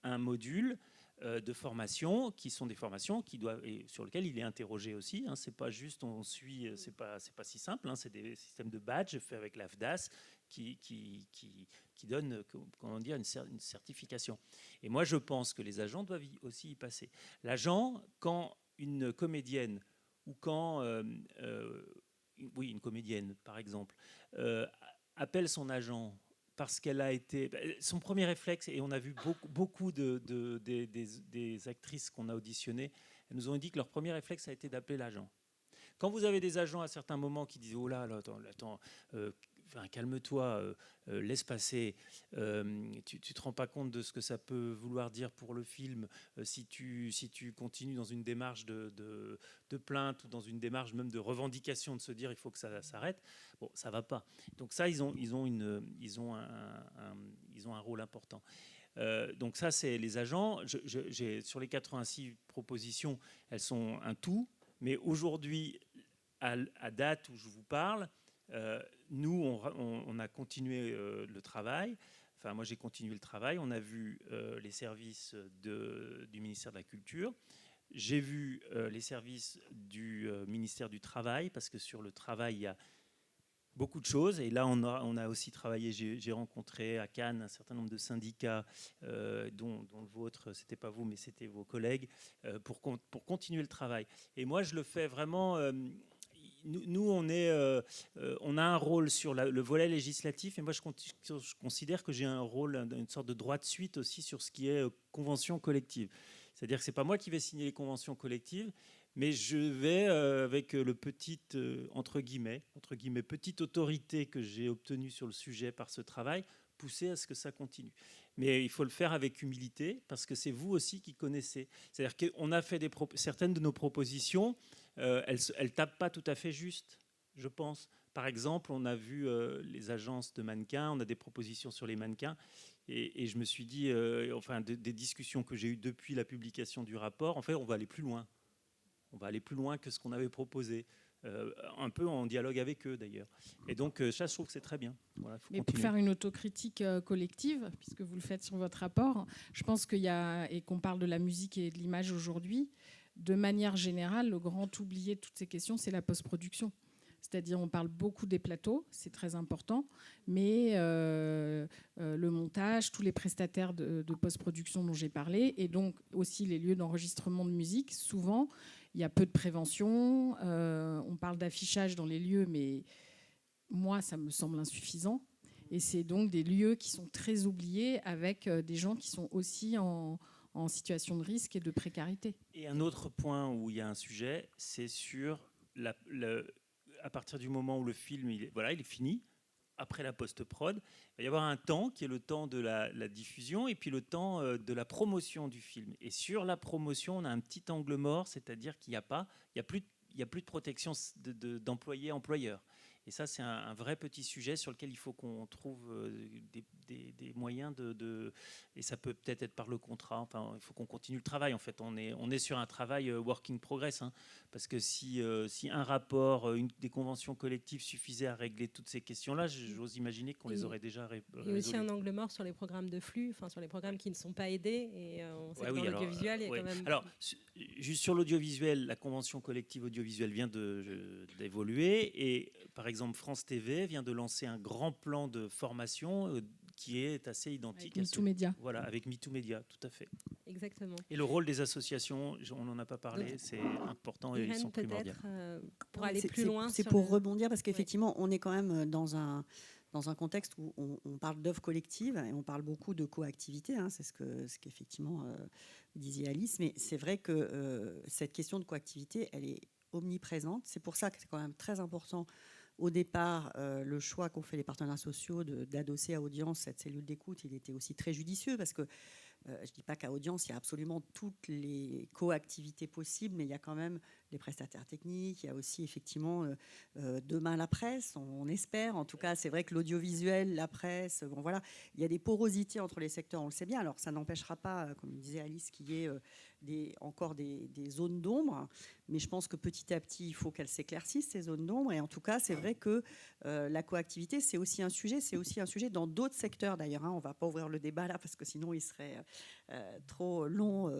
un module de formation, qui sont des formations qui doivent, et sur lesquelles il est interrogé aussi. Hein, c'est pas juste on suit, c'est pas si simple. Hein, c'est des systèmes de badge faits avec l'AFDAS qui donnent, comment dire, une certification. Et moi, je pense que les agents doivent aussi y passer. L'agent, quand une comédienne ou quand une comédienne, par exemple, appelle son agent parce qu'elle a été... Son premier réflexe, et on a vu beaucoup des actrices qu'on a auditionnées, elles nous ont dit que leur premier réflexe a été d'appeler l'agent. Quand vous avez des agents à certains moments qui disent « Oh là, attends, calme-toi, laisse passer, tu ne te rends pas compte de ce que ça peut vouloir dire pour le film si tu continues dans une démarche de plainte ou dans une démarche même de revendication de se dire il faut que ça s'arrête », bon, ça ne va pas. Donc ça, ils ont un rôle important. Donc ça, c'est les agents. Sur les 86 propositions, elles sont un tout. Mais aujourd'hui, à date où je vous parle, nous, on a continué le travail. Enfin, moi, j'ai continué le travail. On a vu les services du ministère de la Culture. J'ai vu les services du ministère du Travail, parce que sur le travail, il y a beaucoup de choses. Et là, on a aussi travaillé, j'ai rencontré à Cannes un certain nombre de syndicats, dont le vôtre, c'était pas vous, mais c'était vos collègues, pour continuer le travail. Et moi, je le fais vraiment... Nous, on a un rôle sur le volet législatif, et moi, je considère que j'ai un rôle, une sorte de droit de suite aussi sur ce qui est convention collective. C'est-à-dire que c'est pas moi qui vais signer les conventions collectives, mais je vais, avec le petit, entre guillemets, petite autorité que j'ai obtenue sur le sujet par ce travail, pousser à ce que ça continue. Mais il faut le faire avec humilité, parce que c'est vous aussi qui connaissez. C'est-à-dire qu'on a fait certaines de nos propositions, elles ne tapent pas tout à fait juste, je pense. Par exemple, on a vu les agences de mannequins, on a des propositions sur les mannequins, et je me suis dit, des discussions que j'ai eues depuis la publication du rapport, en fait, on va aller plus loin. On va aller plus loin que ce qu'on avait proposé, un peu en dialogue avec eux d'ailleurs. Et donc ça, je trouve que c'est très bien. Voilà, faut Mais continuer. pour faire une autocritique collective, puisque vous le faites sur votre rapport, je pense qu'il y a, et qu'on parle de la musique et de l'image aujourd'hui, de manière générale, le grand oublié de toutes ces questions, c'est la post-production. C'est-à-dire, on parle beaucoup des plateaux, c'est très important, mais le montage, tous les prestataires de post-production dont j'ai parlé, et donc aussi les lieux d'enregistrement de musique, souvent, il y a peu de prévention. On parle d'affichage dans les lieux, mais moi, ça me semble insuffisant. Et c'est donc des lieux qui sont très oubliés, avec des gens qui sont aussi en situation de risque et de précarité. Et un autre point où il y a un sujet, c'est sur à partir du moment où le film il est fini, après la post-prod, il va y avoir un temps qui est le temps de la diffusion et puis le temps de la promotion du film. Et sur la promotion, on a un petit angle mort, c'est-à-dire qu'il n'y a plus de protection d'employé-employeur. Et ça, c'est un vrai petit sujet sur lequel il faut qu'on trouve des moyens et ça peut peut-être être par le contrat. Enfin, il faut qu'on continue le travail. En fait, on est sur un travail work in progress, hein, parce que si un rapport, des conventions collectives suffisait à régler toutes ces questions-là, j'ose imaginer qu'on les aurait déjà résolues. Il y a aussi un angle mort sur les programmes de flux, enfin sur les programmes qui ne sont pas aidés. Et on sait que dans l'audiovisuel, il y a quand même... Alors, juste sur l'audiovisuel, la convention collective audiovisuelle vient d'évoluer et par exemple, France TV vient de lancer un grand plan de formation qui est assez identique avec MeToo Média. Voilà, avec MeToo Média, tout à fait. Exactement. Et le rôle des associations, on n'en a pas parlé, c'est important et ils sont primordiaux. Pour aller plus loin. C'est pour rebondir, parce qu'effectivement, on est quand même dans dans un contexte où on parle d'œuvres collectives et on parle beaucoup de coactivité, hein, c'est ce qu'effectivement vous disiez Alice, mais c'est vrai que cette question de coactivité, elle est omniprésente. C'est pour ça que c'est quand même très important au départ, le choix qu'ont fait les partenaires sociaux d'adosser à Audience cette cellule d'écoute, il était aussi très judicieux parce que je ne dis pas qu'à Audience, il y a absolument toutes les coactivités possibles, mais il y a quand même les prestataires techniques, il y a aussi effectivement demain la presse, on espère. En tout cas, c'est vrai que l'audiovisuel, la presse, bon voilà, il y a des porosités entre les secteurs, on le sait bien. Alors ça n'empêchera pas, comme disait Alice, qu'il y ait encore des zones d'ombre, mais je pense que petit à petit, il faut qu'elles s'éclaircissent, ces zones d'ombre. Et en tout cas, c'est vrai que la coactivité, c'est aussi un sujet dans d'autres secteurs d'ailleurs. Hein. On ne va pas ouvrir le débat là, parce que sinon, il serait trop long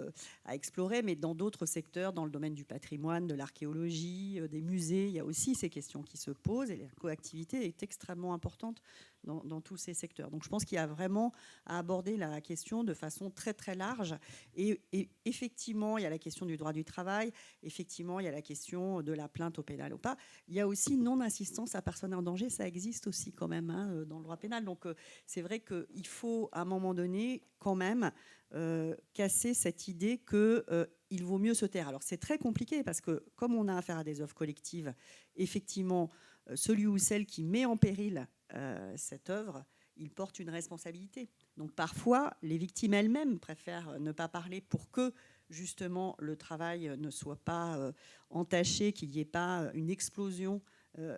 à explorer, mais dans d'autres secteurs, dans le domaine du patrimoine, de l'archéologie, des musées, il y a aussi ces questions qui se posent et la coactivité est extrêmement importante dans tous ces secteurs. Donc je pense qu'il y a vraiment à aborder la question de façon très très large et effectivement il y a la question du droit du travail, effectivement il y a la question de la plainte au pénal ou pas, il y a aussi non-assistance à personne en danger, ça existe aussi quand même hein, dans le droit pénal. Donc c'est vrai qu'il faut à un moment donné quand même casser cette idée qu'il vaut mieux se taire. Alors c'est très compliqué parce que comme on a affaire à des œuvres collectives, effectivement, celui ou celle qui met en péril cette œuvre, il porte une responsabilité. Donc parfois, les victimes elles-mêmes préfèrent ne pas parler pour que justement le travail ne soit pas entaché, qu'il n'y ait pas une explosion.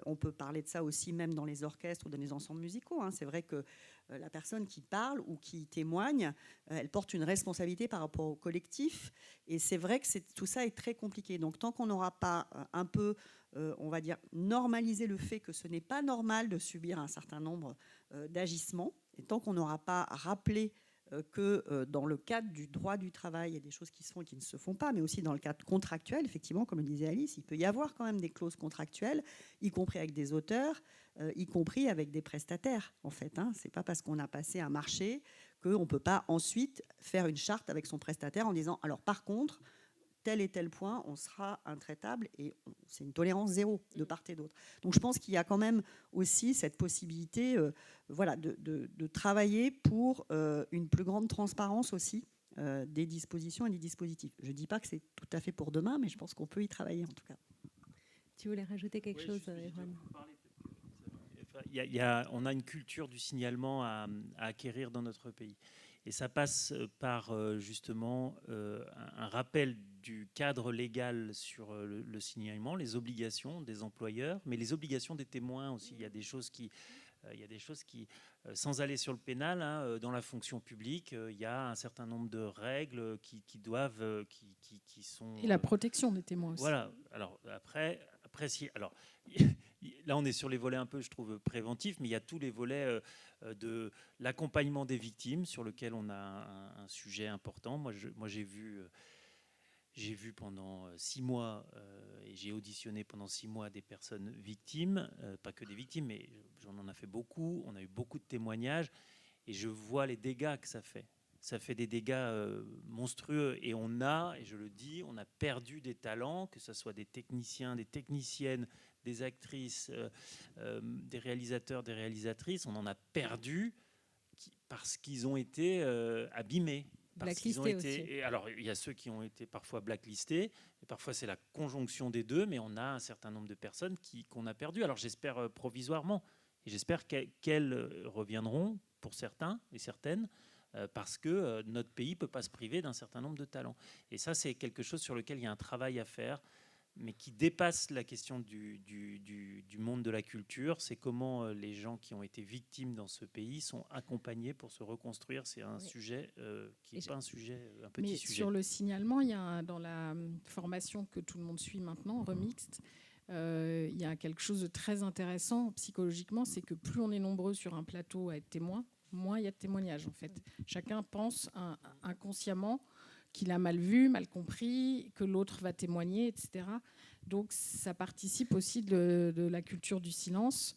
On peut parler de ça aussi même dans les orchestres ou dans les ensembles musicaux. Hein. C'est vrai que la personne qui parle ou qui témoigne, elle porte une responsabilité par rapport au collectif. Et c'est vrai que tout ça est très compliqué. Donc tant qu'on n'aura pas un peu, on va dire, normalisé le fait que ce n'est pas normal de subir un certain nombre d'agissements, et tant qu'on n'aura pas rappelé que dans le cadre du droit du travail, il y a des choses qui se font et qui ne se font pas, mais aussi dans le cadre contractuel, effectivement, comme le disait Alice, il peut y avoir quand même des clauses contractuelles, y compris avec des auteurs, y compris avec des prestataires, en fait. Hein. C'est pas parce qu'on a passé un marché qu'on ne peut pas ensuite faire une charte avec son prestataire en disant, alors par contre, tel et tel point, on sera intraitable et c'est une tolérance zéro de part et d'autre. Donc je pense qu'il y a quand même aussi cette possibilité voilà, de travailler pour une plus grande transparence aussi des dispositions et des dispositifs. Je ne dis pas que c'est tout à fait pour demain, mais je pense qu'on peut y travailler en tout cas. Tu voulais rajouter quelque chose, Erwan ? On a une culture du signalement à acquérir dans notre pays. Et ça passe par justement un rappel du cadre légal sur le signalement, les obligations des employeurs, mais les obligations des témoins aussi. Il y a des choses qui, sans aller sur le pénal, hein, dans la fonction publique, il y a un certain nombre de règles qui sont... Et la protection des témoins aussi. Voilà. Alors après si... Alors, là, on est sur les volets un peu, je trouve, préventifs, mais il y a tous les volets de l'accompagnement des victimes sur lequel on a un sujet important. Moi, j'ai vu pendant 6 mois et j'ai auditionné pendant 6 mois des personnes victimes, pas que des victimes, mais j'en en ai fait beaucoup. On a eu beaucoup de témoignages et je vois les dégâts que ça fait. Ça fait des dégâts monstrueux et et je le dis, on a perdu des talents, que ce soit des techniciens, des techniciennes, des actrices, des réalisateurs, des réalisatrices, on en a perdu parce qu'ils ont été abîmés. Blacklistés aussi. Et alors, il y a ceux qui ont été parfois blacklistés, et parfois c'est la conjonction des deux, mais on a un certain nombre de personnes qu'on a perdues. Alors j'espère provisoirement, et j'espère qu'elles reviendront pour certains et certaines, parce que notre pays ne peut pas se priver d'un certain nombre de talents. Et ça, c'est quelque chose sur lequel il y a un travail à faire, mais qui dépasse la question du monde de la culture. C'est comment les gens qui ont été victimes dans ce pays sont accompagnés pour se reconstruire. C'est un sujet qui n'est pas un petit sujet. Sur le signalement, il y a dans la formation que tout le monde suit maintenant, Remixed, il y a quelque chose de très intéressant psychologiquement, c'est que plus on est nombreux sur un plateau à être témoin, moins il y a de témoignages en fait. Chacun pense inconsciemment qu'il a mal vu, mal compris, que l'autre va témoigner, etc. Donc ça participe aussi de la culture du silence.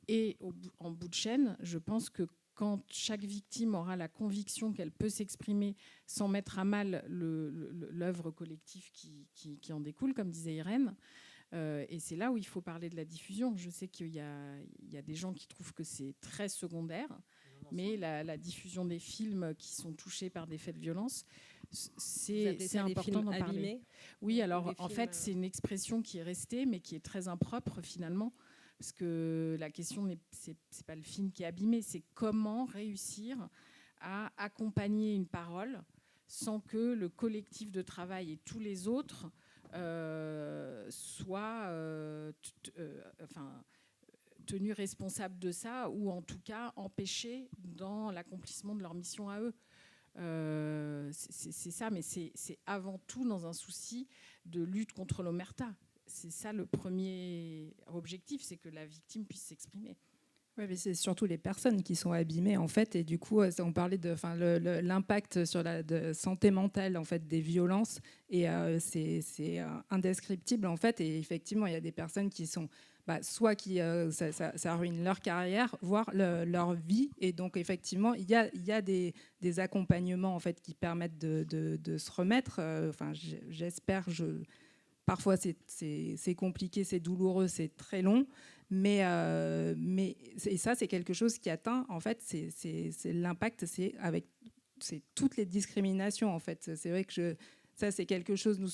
Et en bout de chaîne, je pense que quand chaque victime aura la conviction qu'elle peut s'exprimer sans mettre à mal l'œuvre collective qui en découle, comme disait Irène, Et c'est là où il faut parler de la diffusion. Je sais qu'il y a des gens qui trouvent que c'est très secondaire, mais la diffusion des films qui sont touchés par des faits de violence, c'est important d'en parler. Oui, alors en fait, c'est une expression qui est restée, mais qui est très impropre finalement, parce que la question, c'est pas le film qui est abîmé, c'est comment réussir à accompagner une parole sans que le collectif de travail et tous les autres soient tenus responsables de ça, ou en tout cas empêchés dans l'accomplissement de leur mission à eux. C'est ça, mais c'est avant tout dans un souci de lutte contre l'omerta. C'est ça le premier objectif, c'est que la victime puisse s'exprimer. Oui, mais c'est surtout les personnes qui sont abîmées en fait, et du coup, on parlait de, l'impact sur la santé mentale en fait des violences, et c'est indescriptible en fait. Et effectivement, il y a des personnes qui sont soit qui ça ruine leur carrière, voire leur vie, et donc effectivement, il y a des accompagnements en fait qui permettent de se remettre. J'espère. Parfois, c'est compliqué, c'est douloureux, c'est très long. Mais et ça, c'est quelque chose qui atteint, en fait, c'est l'impact, c'est toutes les discriminations, en fait. C'est vrai que ça, c'est quelque chose, nous,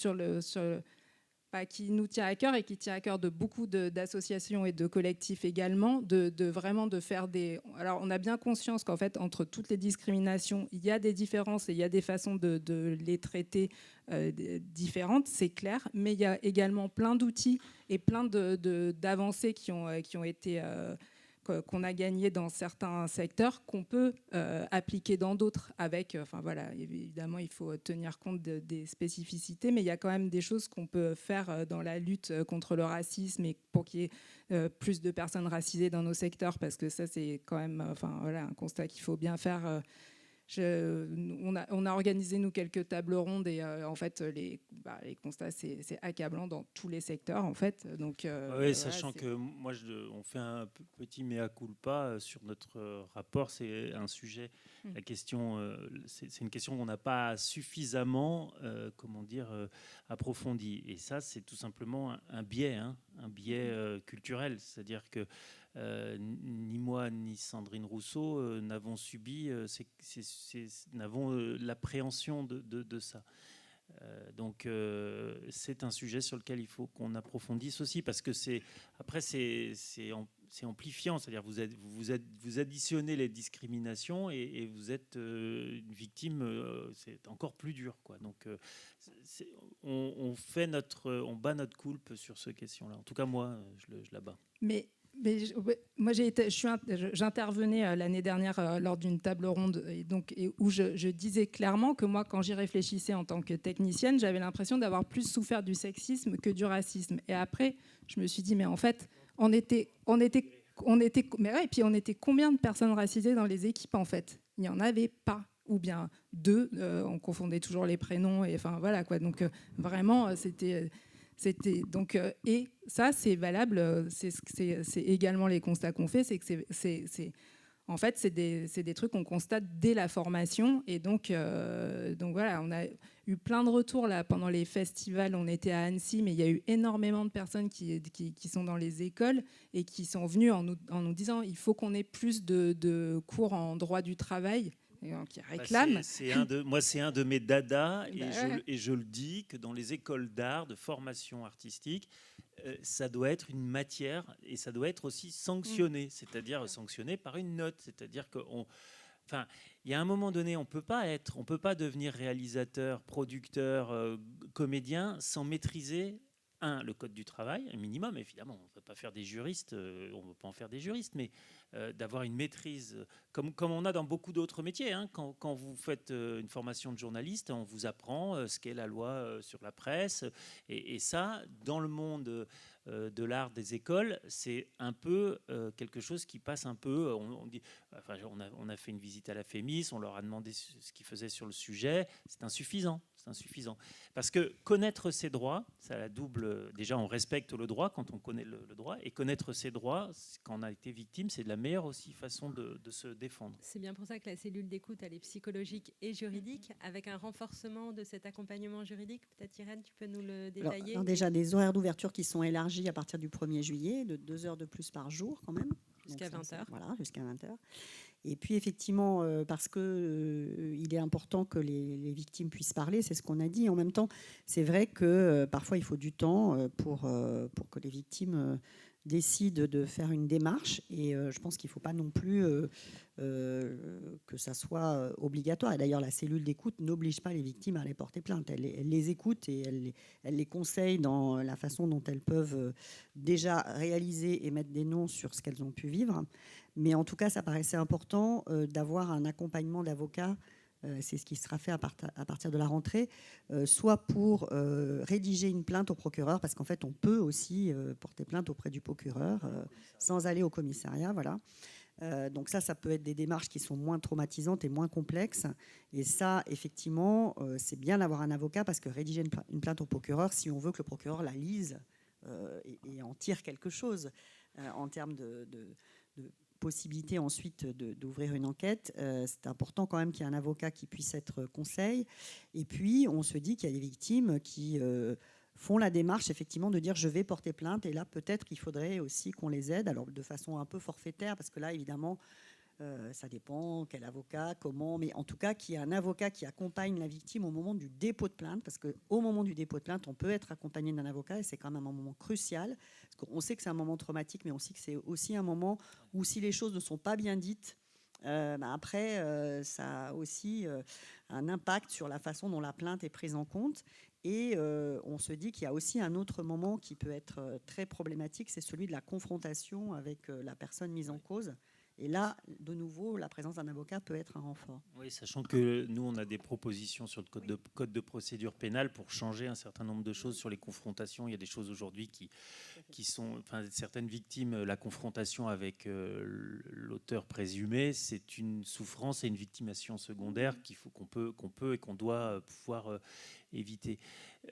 qui nous tient à cœur, et qui tient à cœur de beaucoup d'associations et de collectifs également, vraiment de faire des... Alors, on a bien conscience qu'en fait, entre toutes les discriminations, il y a des différences et il y a des façons de les traiter différentes, c'est clair, mais il y a également plein d'outils et plein d'avancées qui ont été... qu'on a gagné dans certains secteurs, qu'on peut appliquer dans d'autres avec, évidemment, il faut tenir compte des spécificités, mais il y a quand même des choses qu'on peut faire dans la lutte contre le racisme, et pour qu'il y ait plus de personnes racisées dans nos secteurs, parce que ça, c'est quand même un constat qu'il faut bien faire. On a organisé, nous, quelques tables rondes, et en fait, les constats, c'est accablant dans tous les secteurs, en fait. Donc, oui, sachant que moi, on fait un petit mea culpa sur notre rapport. C'est un sujet, la question, c'est une question qu'on n'a pas suffisamment, approfondie. Et ça, c'est tout simplement un biais culturel. C'est-à-dire que ni moi ni Sandrine Rousseau n'avons subi, n'avons l'appréhension de ça. Donc c'est un sujet sur lequel il faut qu'on approfondisse aussi, parce que c'est amplifiant, c'est-à-dire vous additionnez les discriminations et vous êtes une victime, c'est encore plus dur, quoi. Donc on bat notre coulpe sur ces questions-là. En tout cas, moi, je la bats. Mais moi, j'intervenais l'année dernière lors d'une table ronde, où je disais clairement que moi, quand j'y réfléchissais en tant que technicienne, j'avais l'impression d'avoir plus souffert du sexisme que du racisme. Et après, je me suis dit, mais en fait, on était combien de personnes racisées dans les équipes, en fait? Il n'y en avait pas, ou bien deux. On confondait toujours les prénoms, et voilà, quoi. Donc vraiment, c'était donc, et ça, c'est valable, c'est également les constats qu'on fait, c'est que en fait, c'est des trucs qu'on constate dès la formation. Et donc voilà, on a eu plein de retours là pendant les festivals. On était à Annecy, mais il y a eu énormément de personnes qui sont dans les écoles et qui sont venues en nous disant il faut qu'on ait plus de cours en droit du travail. Qui réclament. C'est un de mes dadas, et je le dis, que dans les écoles d'art, de formation artistique, ça doit être une matière, et ça doit être aussi sanctionné, c'est-à-dire sanctionné par une note, c'est-à-dire que il y a un moment donné, on peut pas devenir réalisateur, producteur, comédien sans maîtriser le code du travail, un minimum. Évidemment, on ne peut pas faire des juristes, on ne peut pas en faire des juristes, mais d'avoir une maîtrise, comme on a dans beaucoup d'autres métiers. Quand vous faites une formation de journaliste, on vous apprend ce qu'est la loi sur la presse. Et ça, dans le monde de l'art des écoles, c'est un peu quelque chose qui passe un peu. On a fait une visite à la FEMIS, on leur a demandé ce qu'ils faisaient sur le sujet. C'est insuffisant. c'est insuffisant. Parce que connaître ses droits, ça a la double. Déjà, on respecte le droit quand on connaît le droit, et connaître ses droits, quand on a été victime, c'est de la meilleure aussi façon de se défendre. C'est bien pour ça que la cellule d'écoute, elle est psychologique et juridique, avec un renforcement de cet accompagnement juridique. Peut-être, Irène, tu peux nous le détailler. Alors déjà, des horaires d'ouverture qui sont élargis à partir du 1er juillet, de 2 heures de plus par jour quand même. Jusqu'à 20h. Voilà, jusqu'à 20h. Et puis effectivement, parce que il est important que les victimes puissent parler, c'est ce qu'on a dit. En même temps, c'est vrai que parfois il faut du temps pour que les victimes décident de faire une démarche. Et je pense qu'il ne faut pas non plus que ça soit obligatoire. Et d'ailleurs, la cellule d'écoute n'oblige pas les victimes à aller porter plainte. Elle les écoute et elle les conseille dans la façon dont elles peuvent déjà réaliser et mettre des noms sur ce qu'elles ont pu vivre. Mais en tout cas, ça paraissait important d'avoir un accompagnement d'avocats. C'est ce qui sera fait à partir de la rentrée, soit pour rédiger une plainte au procureur, parce qu'en fait, on peut aussi porter plainte auprès du procureur sans aller au commissariat. Voilà. Donc ça peut être des démarches qui sont moins traumatisantes et moins complexes. Et ça, effectivement, c'est bien d'avoir un avocat, parce que rédiger une plainte au procureur, si on veut que le procureur la lise et en tire quelque chose en termes de possibilité ensuite d'ouvrir une enquête, c'est important quand même qu'il y ait un avocat qui puisse être conseil. Et puis, on se dit qu'il y a des victimes qui font la démarche, effectivement, de dire je vais porter plainte. Et là, peut-être qu'il faudrait aussi qu'on les aide, alors de façon un peu forfaitaire, parce que là, évidemment, ça dépend quel avocat, comment, mais en tout cas qu'il y ait un avocat qui accompagne la victime au moment du dépôt de plainte, parce qu'au moment du dépôt de plainte, on peut être accompagné d'un avocat, et c'est quand même un moment crucial, parce qu'on sait que c'est un moment traumatique, mais on sait que c'est aussi un moment où, si les choses ne sont pas bien dites, après, ça a aussi un impact sur la façon dont la plainte est prise en compte. Et on se dit qu'il y a aussi un autre moment qui peut être très problématique, c'est celui de la confrontation avec la personne mise en cause. Et là, de nouveau, la présence d'un avocat peut être un renfort. Oui, sachant que nous, on a des propositions sur le code de procédure pénale pour changer un certain nombre de choses sur les confrontations. Il y a des choses aujourd'hui qui sont... Enfin, certaines victimes, la confrontation avec l'auteur présumé, c'est une souffrance et une victimation secondaire qu'on peut et qu'on doit pouvoir éviter.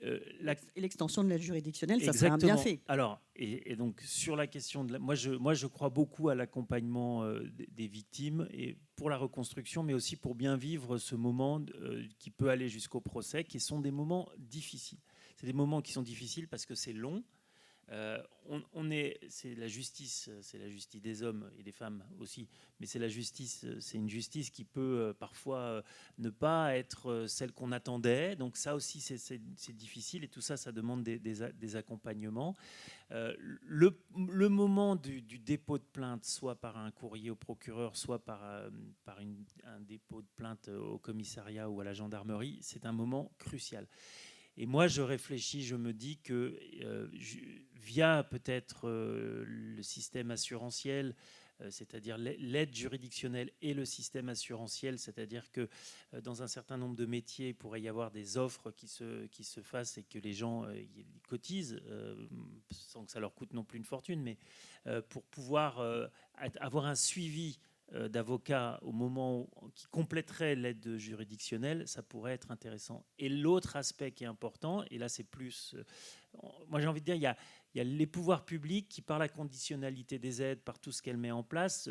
Et l'extension de l'aide juridictionnelle, ça Exactement. serait un bienfait. Alors, et donc sur la question de moi je crois beaucoup à l'accompagnement des victimes, et pour la reconstruction, mais aussi pour bien vivre ce moment qui peut aller jusqu'au procès, qui sont des moments difficiles. C'est des moments qui sont difficiles parce que c'est long. C'est la justice des hommes et des femmes aussi, mais c'est une justice qui peut parfois ne pas être celle qu'on attendait. Donc ça aussi, c'est difficile, et tout ça, ça demande des accompagnements. Le moment du dépôt de plainte, soit par un courrier au procureur, soit par un dépôt de plainte au commissariat ou à la gendarmerie, c'est un moment crucial. Et moi, je réfléchis, je me dis que via peut-être le système assurantiel, c'est-à-dire l'aide juridictionnelle et le système assurantiel, c'est-à-dire que dans un certain nombre de métiers, il pourrait y avoir des offres qui se fassent et que les gens cotisent, sans que ça leur coûte non plus une fortune, mais pour pouvoir avoir un suivi d'avocats au moment qui compléterait l'aide juridictionnelle, ça pourrait être intéressant. Et l'autre aspect qui est important, et là c'est plus... moi j'ai envie de dire, il y a les pouvoirs publics qui, par la conditionnalité des aides, par tout ce qu'elle met en place,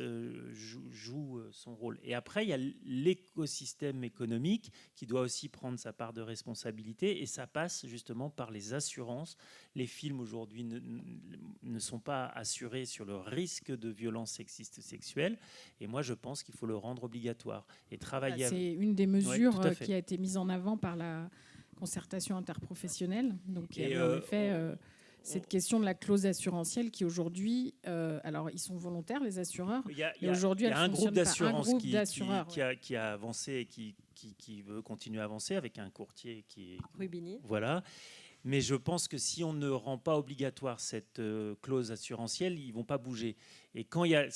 jouent son rôle. Et après, il y a l'écosystème économique qui doit aussi prendre sa part de responsabilité, et ça passe justement par les assurances. Les films aujourd'hui ne sont pas assurés sur le risque de violence sexiste sexuelle, et moi je pense qu'il faut le rendre obligatoire et travailler. C'est une des mesures qui a été mise en avant par la concertation interprofessionnelle. Donc il y a en effet cette question de la clause assurantielle qui aujourd'hui, alors ils sont volontaires les assureurs, mais aujourd'hui il y a un groupe d'assurance qui a avancé et qui veut continuer à avancer avec un courtier qui est Rubini. Voilà. Mais je pense que si on ne rend pas obligatoire cette clause assurantielle, ils ne vont pas bouger. Et quand il y a,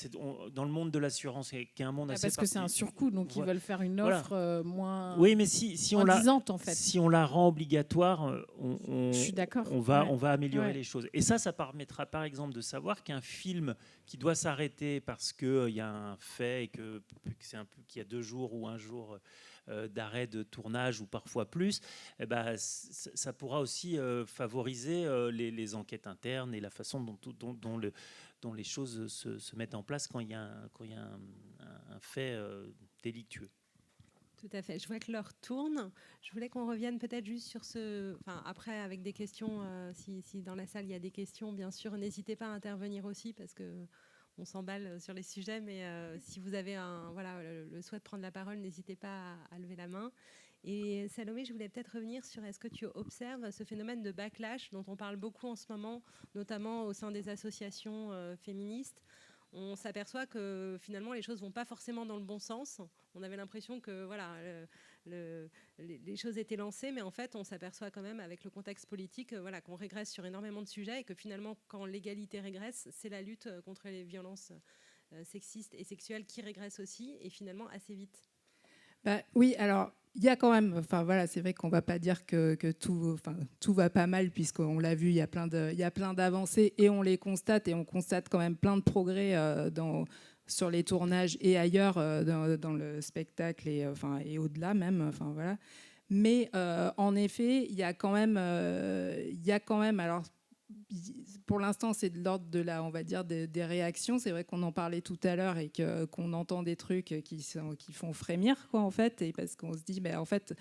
dans le monde de l'assurance, qui est un monde assez parce que c'est un surcoût, donc ils veulent faire une offre moins. Oui, mais si on disante, en fait. Si on la rend obligatoire, je suis d'accord. On va améliorer les choses. Et ça permettra, par exemple, de savoir qu'un film qui doit s'arrêter parce qu'il y a un fait et que c'est qu'il y a 2 jours ou un jour d'arrêt de tournage ou parfois plus, eh ben, ça pourra aussi favoriser les enquêtes internes et la façon dont les choses se mettent en place quand il y a un fait délictueux. Tout à fait. Je vois que l'heure tourne. Je voulais qu'on revienne peut-être juste sur ce... Enfin, après, avec des questions, si dans la salle, il y a des questions, bien sûr, n'hésitez pas à intervenir aussi, parce qu'on s'emballe sur les sujets, mais si vous avez le souhait de prendre la parole, n'hésitez pas à lever la main. Et Salomé, je voulais peut-être revenir sur est-ce que tu observes ce phénomène de backlash dont on parle beaucoup en ce moment, notamment au sein des associations féministes. On s'aperçoit que finalement les choses vont pas forcément dans le bon sens. On avait l'impression que les choses étaient lancées, mais en fait on s'aperçoit quand même avec le contexte politique qu'on régresse sur énormément de sujets et que finalement quand l'égalité régresse, c'est la lutte contre les violences sexistes et sexuelles qui régresse aussi, et finalement assez vite. Oui, alors il y a quand même, c'est vrai qu'on ne va pas dire que tout va pas mal, puisqu'on l'a vu, il y a plein d'avancées et on les constate, et on constate quand même plein de progrès sur les tournages et ailleurs dans le spectacle et au-delà même. Mais en effet, il y a quand même alors, pour l'instant, c'est de l'ordre de on va dire des réactions. C'est vrai qu'on en parlait tout à l'heure et qu'on entend des trucs qui font frémir, quoi, en fait, et parce qu'on se dit, en fait,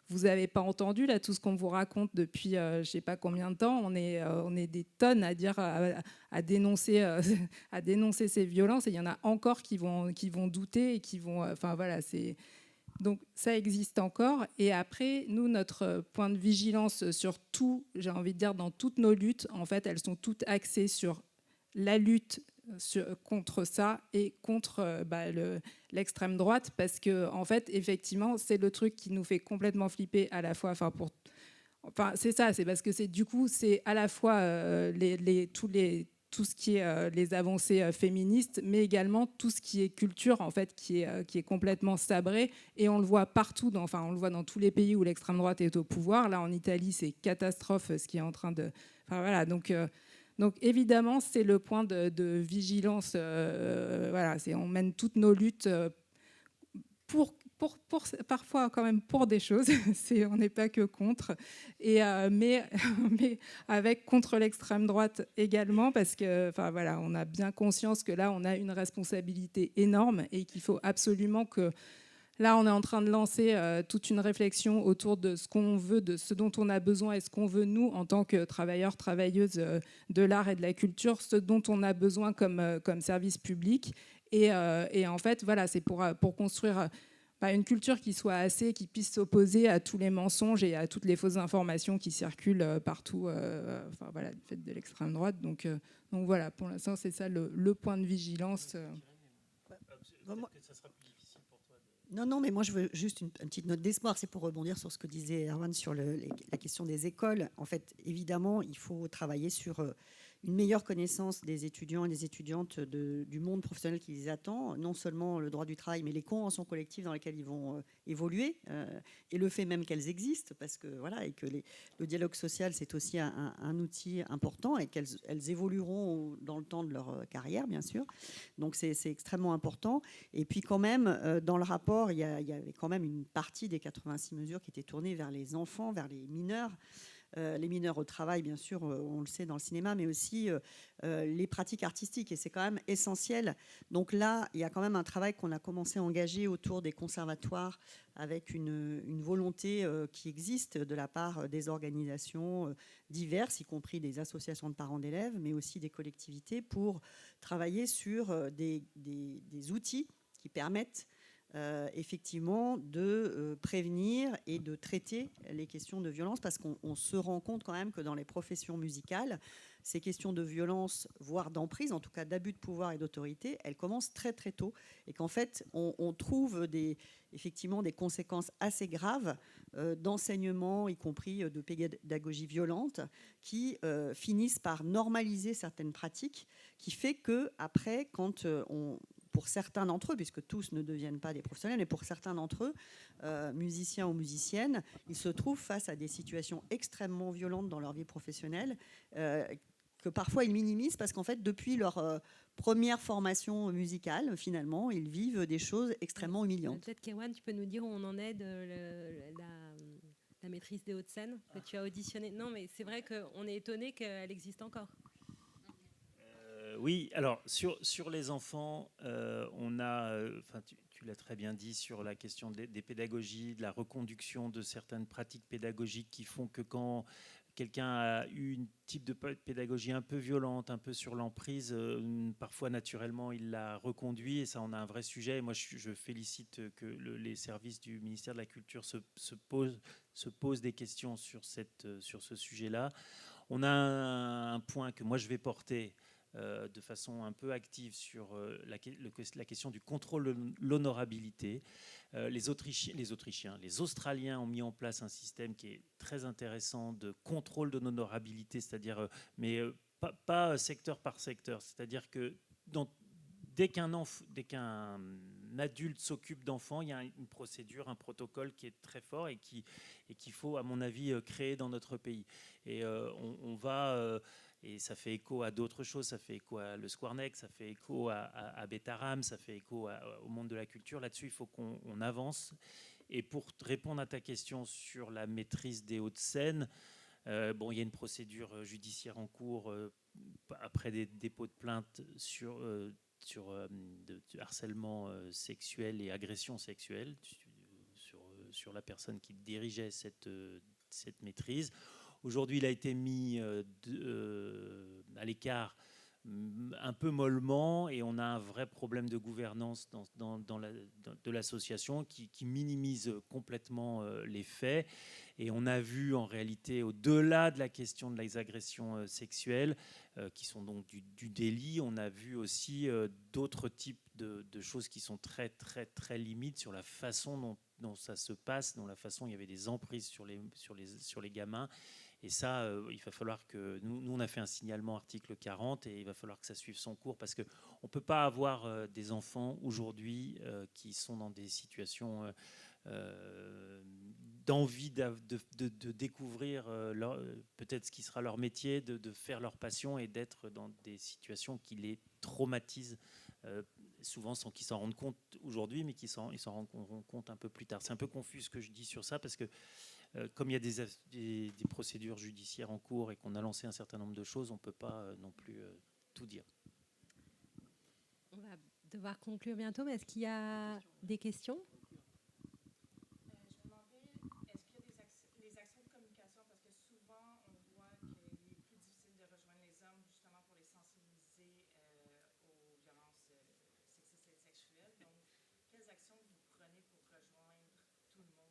vous n'avez pas entendu là tout ce qu'on vous raconte depuis je sais pas combien de temps. On est des tonnes à dire à dénoncer ces violences, et il y en a encore qui vont douter et qui vont, c'est... Donc ça existe encore. Et après, nous, notre point de vigilance sur tout, j'ai envie de dire, dans toutes nos luttes, en fait, elles sont toutes axées sur la lutte contre ça et contre l'extrême droite, parce que, en fait, effectivement, c'est le truc qui nous fait complètement flipper à la fois. C'est ça, c'est parce que c'est à la fois tout ce qui est les avancées féministes, mais également tout ce qui est culture, en fait, qui est complètement sabré. Et on le voit partout, on le voit dans tous les pays où l'extrême droite est au pouvoir. Là, en Italie, c'est catastrophe ce qui est en train de... Donc évidemment, c'est le point de vigilance. On mène toutes nos luttes parfois quand même pour des choses, on n'est pas que contre, mais avec contre l'extrême droite également, parce que on a bien conscience que là on a une responsabilité énorme et qu'il faut absolument que là on est en train de lancer toute une réflexion autour de ce qu'on veut, de ce dont on a besoin et ce qu'on veut nous en tant que travailleurs, travailleuses de l'art et de la culture, ce dont on a besoin comme service public, et en fait c'est pour construire une culture qui puisse s'opposer à tous les mensonges et à toutes les fausses informations qui circulent partout, du fait de l'extrême droite. Donc voilà, pour l'instant, c'est ça le point de vigilance. Non, mais moi je veux juste une petite note d'espoir. C'est pour rebondir sur ce que disait Erwan sur la question des écoles. En fait, évidemment, il faut travailler sur une meilleure connaissance des étudiants et des étudiantes du monde professionnel qui les attend, non seulement le droit du travail, mais les conventions collectives dans lesquelles ils vont évoluer, et le fait même qu'elles existent, parce que et que le dialogue social, c'est aussi un outil important, et qu'elles évolueront dans le temps de leur carrière, bien sûr. Donc c'est extrêmement important. Et puis quand même, dans le rapport, il y avait quand même une partie des 86 mesures qui étaient tournées vers les enfants, vers les mineurs. Les mineurs au travail, bien sûr, on le sait dans le cinéma, mais aussi les pratiques artistiques, et c'est quand même essentiel. Donc là, il y a quand même un travail qu'on a commencé à engager autour des conservatoires, avec une volonté qui existe de la part des organisations diverses, y compris des associations de parents d'élèves, mais aussi des collectivités, pour travailler sur des outils qui permettent effectivement de prévenir et de traiter les questions de violence, parce qu'on se rend compte quand même que dans les professions musicales, ces questions de violence, voire d'emprise, en tout cas d'abus de pouvoir et d'autorité, elles commencent très très tôt, et qu'en fait on trouve effectivement des conséquences assez graves d'enseignement, y compris de pédagogie violente, qui finissent par normaliser certaines pratiques, qui fait que après, quand pour certains d'entre eux, puisque tous ne deviennent pas des professionnels, mais pour certains d'entre eux, musiciens ou musiciennes, ils se trouvent face à des situations extrêmement violentes dans leur vie professionnelle, que parfois ils minimisent parce qu'en fait, depuis leur première formation musicale, finalement, ils vivent des choses extrêmement humiliantes. Peut-être, Kewan, tu peux nous dire où on en est de la maîtrise des Hauts-de-Seine que tu as auditionné. Non, mais c'est vrai qu'on est étonné qu'elle existe encore. Oui, alors sur les enfants, on a, tu l'as très bien dit, sur la question des pédagogies, de la reconduction de certaines pratiques pédagogiques qui font que quand quelqu'un a eu un type de pédagogie un peu violente, un peu sur l'emprise, parfois naturellement il l'a reconduit, et ça on a un vrai sujet. Et moi je félicite que les services du ministère de la Culture se posent des questions sur ce sujet-là. On a un point que moi je vais porter de façon un peu active sur la question du contrôle de l'honorabilité. Les Australiens ont mis en place un système qui est très intéressant de contrôle de l'honorabilité, c'est-à-dire, pas secteur par secteur, c'est-à-dire que dès qu'un adulte s'occupe d'enfants, il y a une procédure, un protocole qui est très fort et qu'il faut, à mon avis, créer dans notre pays. Et on va... et ça fait écho à d'autres choses, ça fait écho à le Squarneck, ça fait écho à Bétaram, ça fait écho au monde de la culture. Là-dessus, il faut qu'on avance. Et pour répondre à ta question sur la maîtrise des Hauts-de-Seine, il y a une procédure judiciaire en cours après des dépôts de plainte sur de harcèlement sexuel et agression sexuelle sur la personne qui dirigeait cette maîtrise. Aujourd'hui, il a été mis à l'écart un peu mollement, et on a un vrai problème de gouvernance de l'association qui minimise complètement les faits. Et on a vu en réalité, au-delà de la question de les agressions sexuelles, qui sont donc du délit, on a vu aussi d'autres types de choses qui sont très, très, très limites sur la façon dont ça se passe, dans la façon il y avait des emprises sur les gamins. Et ça, il va falloir que... Nous, on a fait un signalement article 40, et il va falloir que ça suive son cours, parce qu'on ne peut pas avoir des enfants aujourd'hui qui sont dans des situations d'envie de découvrir peut-être ce qui sera leur métier, de faire leur passion, et d'être dans des situations qui les traumatisent, souvent sans qu'ils s'en rendent compte aujourd'hui, mais ils s'en rendront compte un peu plus tard. C'est un peu confus ce que je dis sur ça, parce que comme il y a des procédures judiciaires en cours et qu'on a lancé un certain nombre de choses, on ne peut pas non plus tout dire. On va devoir conclure bientôt, mais est-ce qu'il y a des questions ? Je me demandais, est-ce qu'il y a les actions de communication, parce que souvent on voit qu'il est plus difficile de rejoindre les hommes justement pour les sensibiliser aux violences sexistes et sexuelles. Donc, quelles actions vous prenez pour rejoindre tout le monde?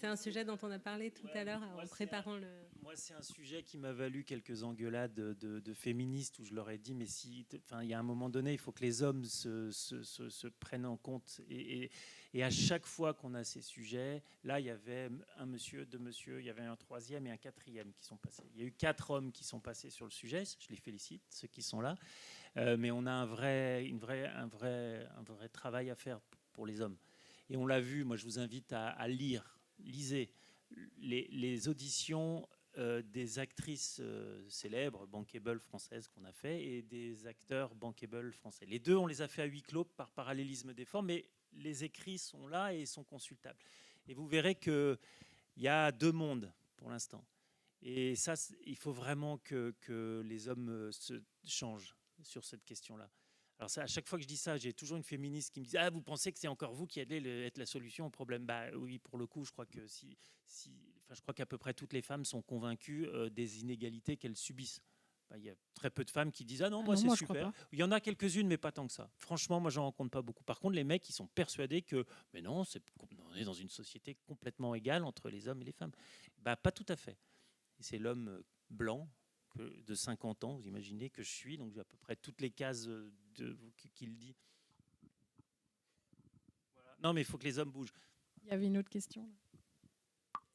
C'est un sujet dont on a parlé tout à l'heure en préparant le... Moi, c'est un sujet qui m'a valu quelques engueulades de féministes où je leur ai dit, mais il y a un moment donné, il faut que les hommes se prennent en compte. Et à chaque fois qu'on a ces sujets, là, il y avait un monsieur, deux monsieur, il y avait un troisième et un quatrième qui sont passés. Il y a eu 4 hommes qui sont passés sur le sujet. Je les félicite, ceux qui sont là. Mais on a un vrai travail à faire pour les hommes. Et on l'a vu, moi je vous invite à lisez les auditions des actrices célèbres, bankable françaises qu'on a fait, et des acteurs bankable français. Les deux, on les a fait à huis clos par parallélisme des formes, mais les écrits sont là et sont consultables. Et vous verrez qu'il y a 2 mondes pour l'instant. Et ça, il faut vraiment que les hommes se changent sur cette question-là. Alors ça, à chaque fois que je dis ça, j'ai toujours une féministe qui me dit « Ah, vous pensez que c'est encore vous qui allez être la solution au problème ?» Bah oui, pour le coup, je crois que je crois qu'à peu près toutes les femmes sont convaincues des inégalités qu'elles subissent. Bah, il y a très peu de femmes qui disent « Ah non, moi c'est super ». Il y en a quelques-unes, mais pas tant que ça. Franchement, moi, j'en rencontre pas beaucoup. Par contre, les mecs, ils sont persuadés que « Mais non, on est dans une société complètement égale entre les hommes et les femmes ». Bah, pas tout à fait. Et c'est l'homme blanc de 50 ans, vous imaginez, que je suis, donc j'ai à peu près toutes les cases qui le dit. Voilà. Non, mais il faut que les hommes bougent. Il y avait une autre question là.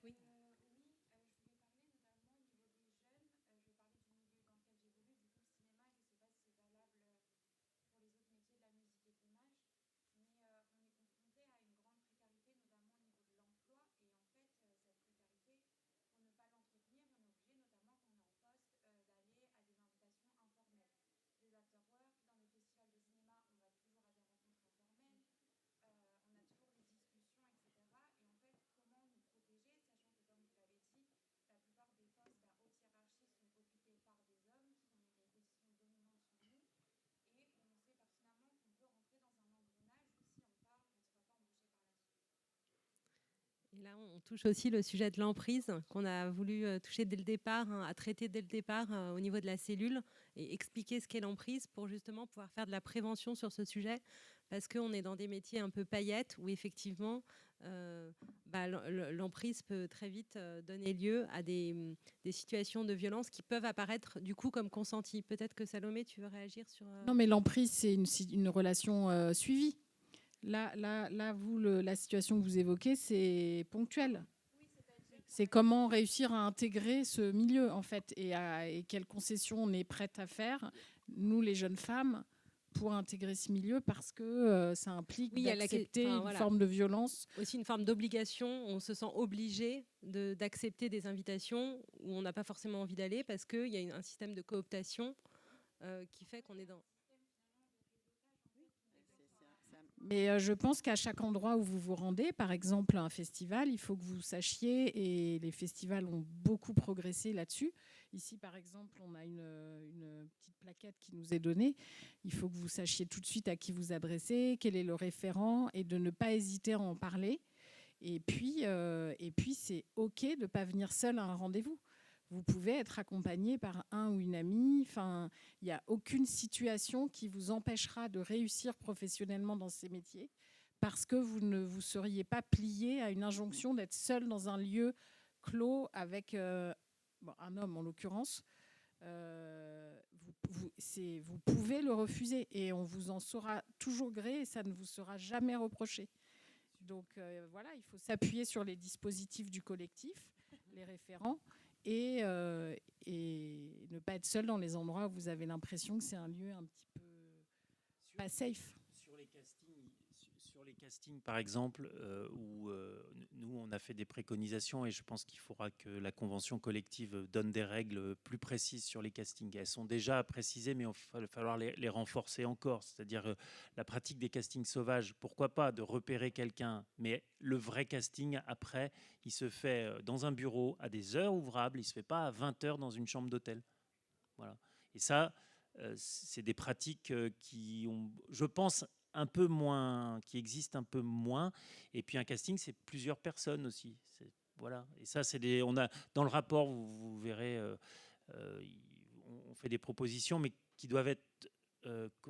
Oui. Et là, on touche aussi le sujet de l'emprise qu'on a voulu toucher dès le départ, à traiter dès le départ au niveau de la cellule et expliquer ce qu'est l'emprise pour justement pouvoir faire de la prévention sur ce sujet, parce qu'on est dans des métiers un peu paillettes où effectivement l'emprise peut très vite donner lieu à des situations de violence qui peuvent apparaître du coup comme consenties. Peut-être que Salomé, tu veux réagir sur... Non, mais l'emprise, c'est une relation suivie. Là, vous, la situation que vous évoquez, c'est ponctuel. C'est comment réussir à intégrer ce milieu, en fait, et quelles concessions on est prête à faire, nous, les jeunes femmes, pour intégrer ce milieu, parce que ça implique d'accepter une forme de violence. Aussi une forme d'obligation, on se sent obligé d'accepter des invitations où on n'a pas forcément envie d'aller, parce qu'il y a un système de cooptation qui fait qu'on est dans... Mais je pense qu'à chaque endroit où vous vous rendez, par exemple un festival, il faut que vous sachiez, et les festivals ont beaucoup progressé là-dessus. Ici, par exemple, on a une petite plaquette qui nous est donnée. Il faut que vous sachiez tout de suite à qui vous adressez, quel est le référent, et de ne pas hésiter à en parler. Et puis c'est OK de ne pas venir seul à un rendez-vous. Vous pouvez être accompagné par un ou une amie. Enfin, il n'y a aucune situation qui vous empêchera de réussir professionnellement dans ces métiers, parce que vous ne vous seriez pas plié à une injonction d'être seul dans un lieu clos avec un homme en l'occurrence. Vous pouvez le refuser et on vous en saura toujours gré et ça ne vous sera jamais reproché. Donc voilà, il faut s'appuyer sur les dispositifs du collectif, les référents, et ne pas être seul dans les endroits où vous avez l'impression que c'est un lieu un petit peu pas safe. Sur les castings, par exemple, où nous, on a fait des préconisations et je pense qu'il faudra que la convention collective donne des règles plus précises sur les castings. Elles sont déjà précisées, mais il va falloir les renforcer encore. C'est-à-dire la pratique des castings sauvages, pourquoi pas de repérer quelqu'un, mais le vrai casting, après, il se fait dans un bureau à des heures ouvrables, il ne se fait pas à 20 heures dans une chambre d'hôtel. Voilà. Et ça, c'est des pratiques qui ont, je pense, un peu moins, qui existent un peu moins. Et puis un casting, c'est plusieurs personnes aussi. Voilà. Et ça, on a dans le rapport, vous verrez, on fait des propositions, mais qui doivent être,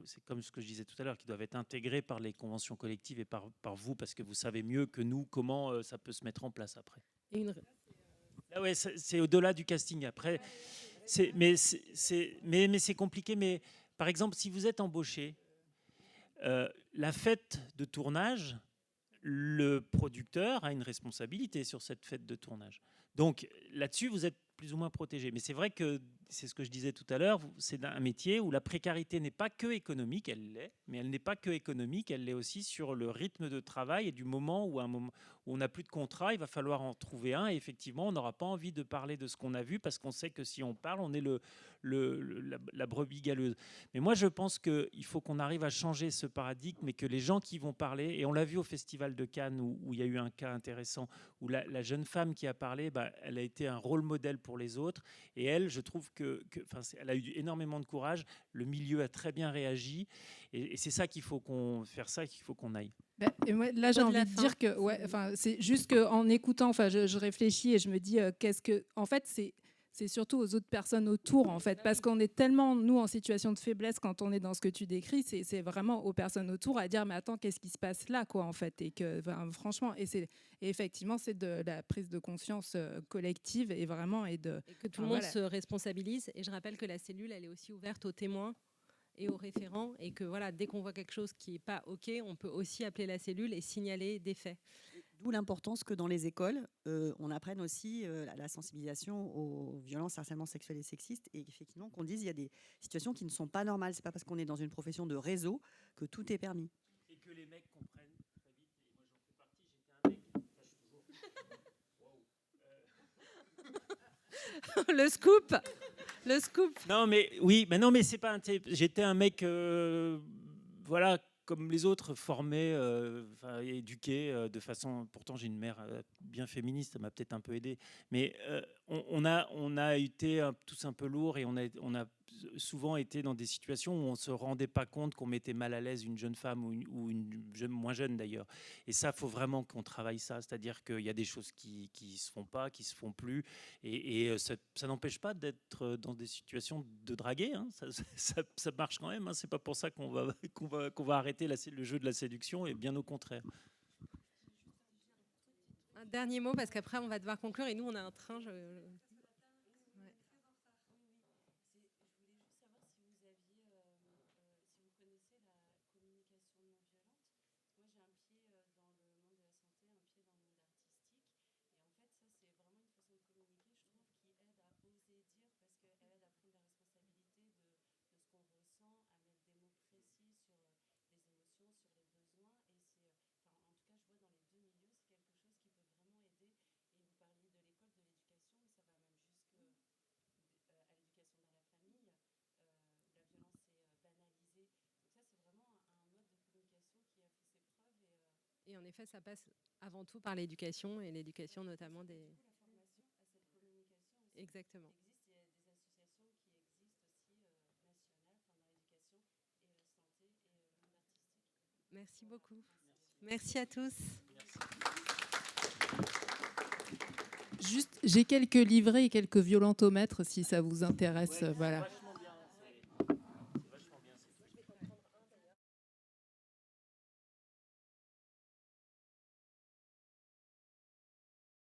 c'est comme ce que je disais tout à l'heure, qui doivent être intégrées par les conventions collectives et par vous, parce que vous savez mieux que nous comment ça peut se mettre en place après. Là, ouais, c'est au-delà du casting. Après, mais c'est compliqué. Mais par exemple, si vous êtes embauché, la fête de tournage, le producteur a une responsabilité sur cette fête de tournage. Donc là-dessus, vous êtes plus ou moins protégé. Mais c'est vrai que, c'est ce que je disais tout à l'heure, c'est un métier où la précarité n'est pas que économique, elle l'est, mais elle n'est pas que économique, elle l'est aussi sur le rythme de travail et du moment où on n'a plus de contrat, il va falloir en trouver un. Et effectivement, on n'aura pas envie de parler de ce qu'on a vu parce qu'on sait que si on parle, on est la brebis galeuse. Mais moi, je pense qu'il faut qu'on arrive à changer ce paradigme et que les gens qui vont parler, et on l'a vu au Festival de Cannes où il y a eu un cas intéressant, où la jeune femme qui a parlé, elle a été un rôle modèle pour les autres. Et elle, je trouve elle a eu énormément de courage. Le milieu a très bien réagi. Et c'est ça qu'il faut qu'on aille. Et moi, là, j'ai envie de dire que c'est juste qu'en écoutant, je réfléchis et je me dis en fait, c'est surtout aux autres personnes autour, en fait, parce qu'on est tellement, nous, en situation de faiblesse quand on est dans ce que tu décris, c'est vraiment aux personnes autour à dire, mais attends, qu'est-ce qui se passe là, quoi, en fait, et que, franchement, et effectivement, c'est de la prise de conscience collective et vraiment, et que tout le monde se responsabilise. Et je rappelle que la cellule, elle est aussi ouverte aux témoins et aux référents, et que voilà, dès qu'on voit quelque chose qui n'est pas OK, on peut aussi appeler la cellule et signaler des faits. D'où l'importance que dans les écoles, on apprenne aussi la sensibilisation aux violences, harcèlements sexuels et sexistes, et effectivement qu'on dise qu'il y a des situations qui ne sont pas normales. C'est pas parce qu'on est dans une profession de réseau que tout est permis. Et que les mecs comprennent très vite. Et moi, j'en fais partie. J'étais un mec. Enfin, je suis toujours. Le scoop. Le scoop. Non, mais oui, mais non, mais c'est pas. J'étais un mec, voilà. comme les autres, former, éduquer de façon... Pourtant, j'ai une mère bien féministe, ça m'a peut-être un peu aidé. Mais on a été tous un peu lourds et on a souvent été dans des situations où on ne se rendait pas compte qu'on mettait mal à l'aise une jeune femme ou une jeune, moins jeune d'ailleurs. Et ça, il faut vraiment qu'on travaille ça. C'est-à-dire qu'il y a des choses qui ne se font pas, qui ne se font plus. Et ça n'empêche pas d'être dans des situations de draguer. Hein. Ça marche quand même. Hein. Ce n'est pas pour ça qu'on va arrêter le jeu de la séduction, et bien au contraire. Un dernier mot, parce qu'après, on va devoir conclure. Et nous, on a un train. Et en effet, ça passe avant tout par l'éducation, et l'éducation notamment des... Exactement. Merci beaucoup. Merci à tous. Juste, j'ai quelques livrets et quelques violentomètres si ça vous intéresse. Voilà.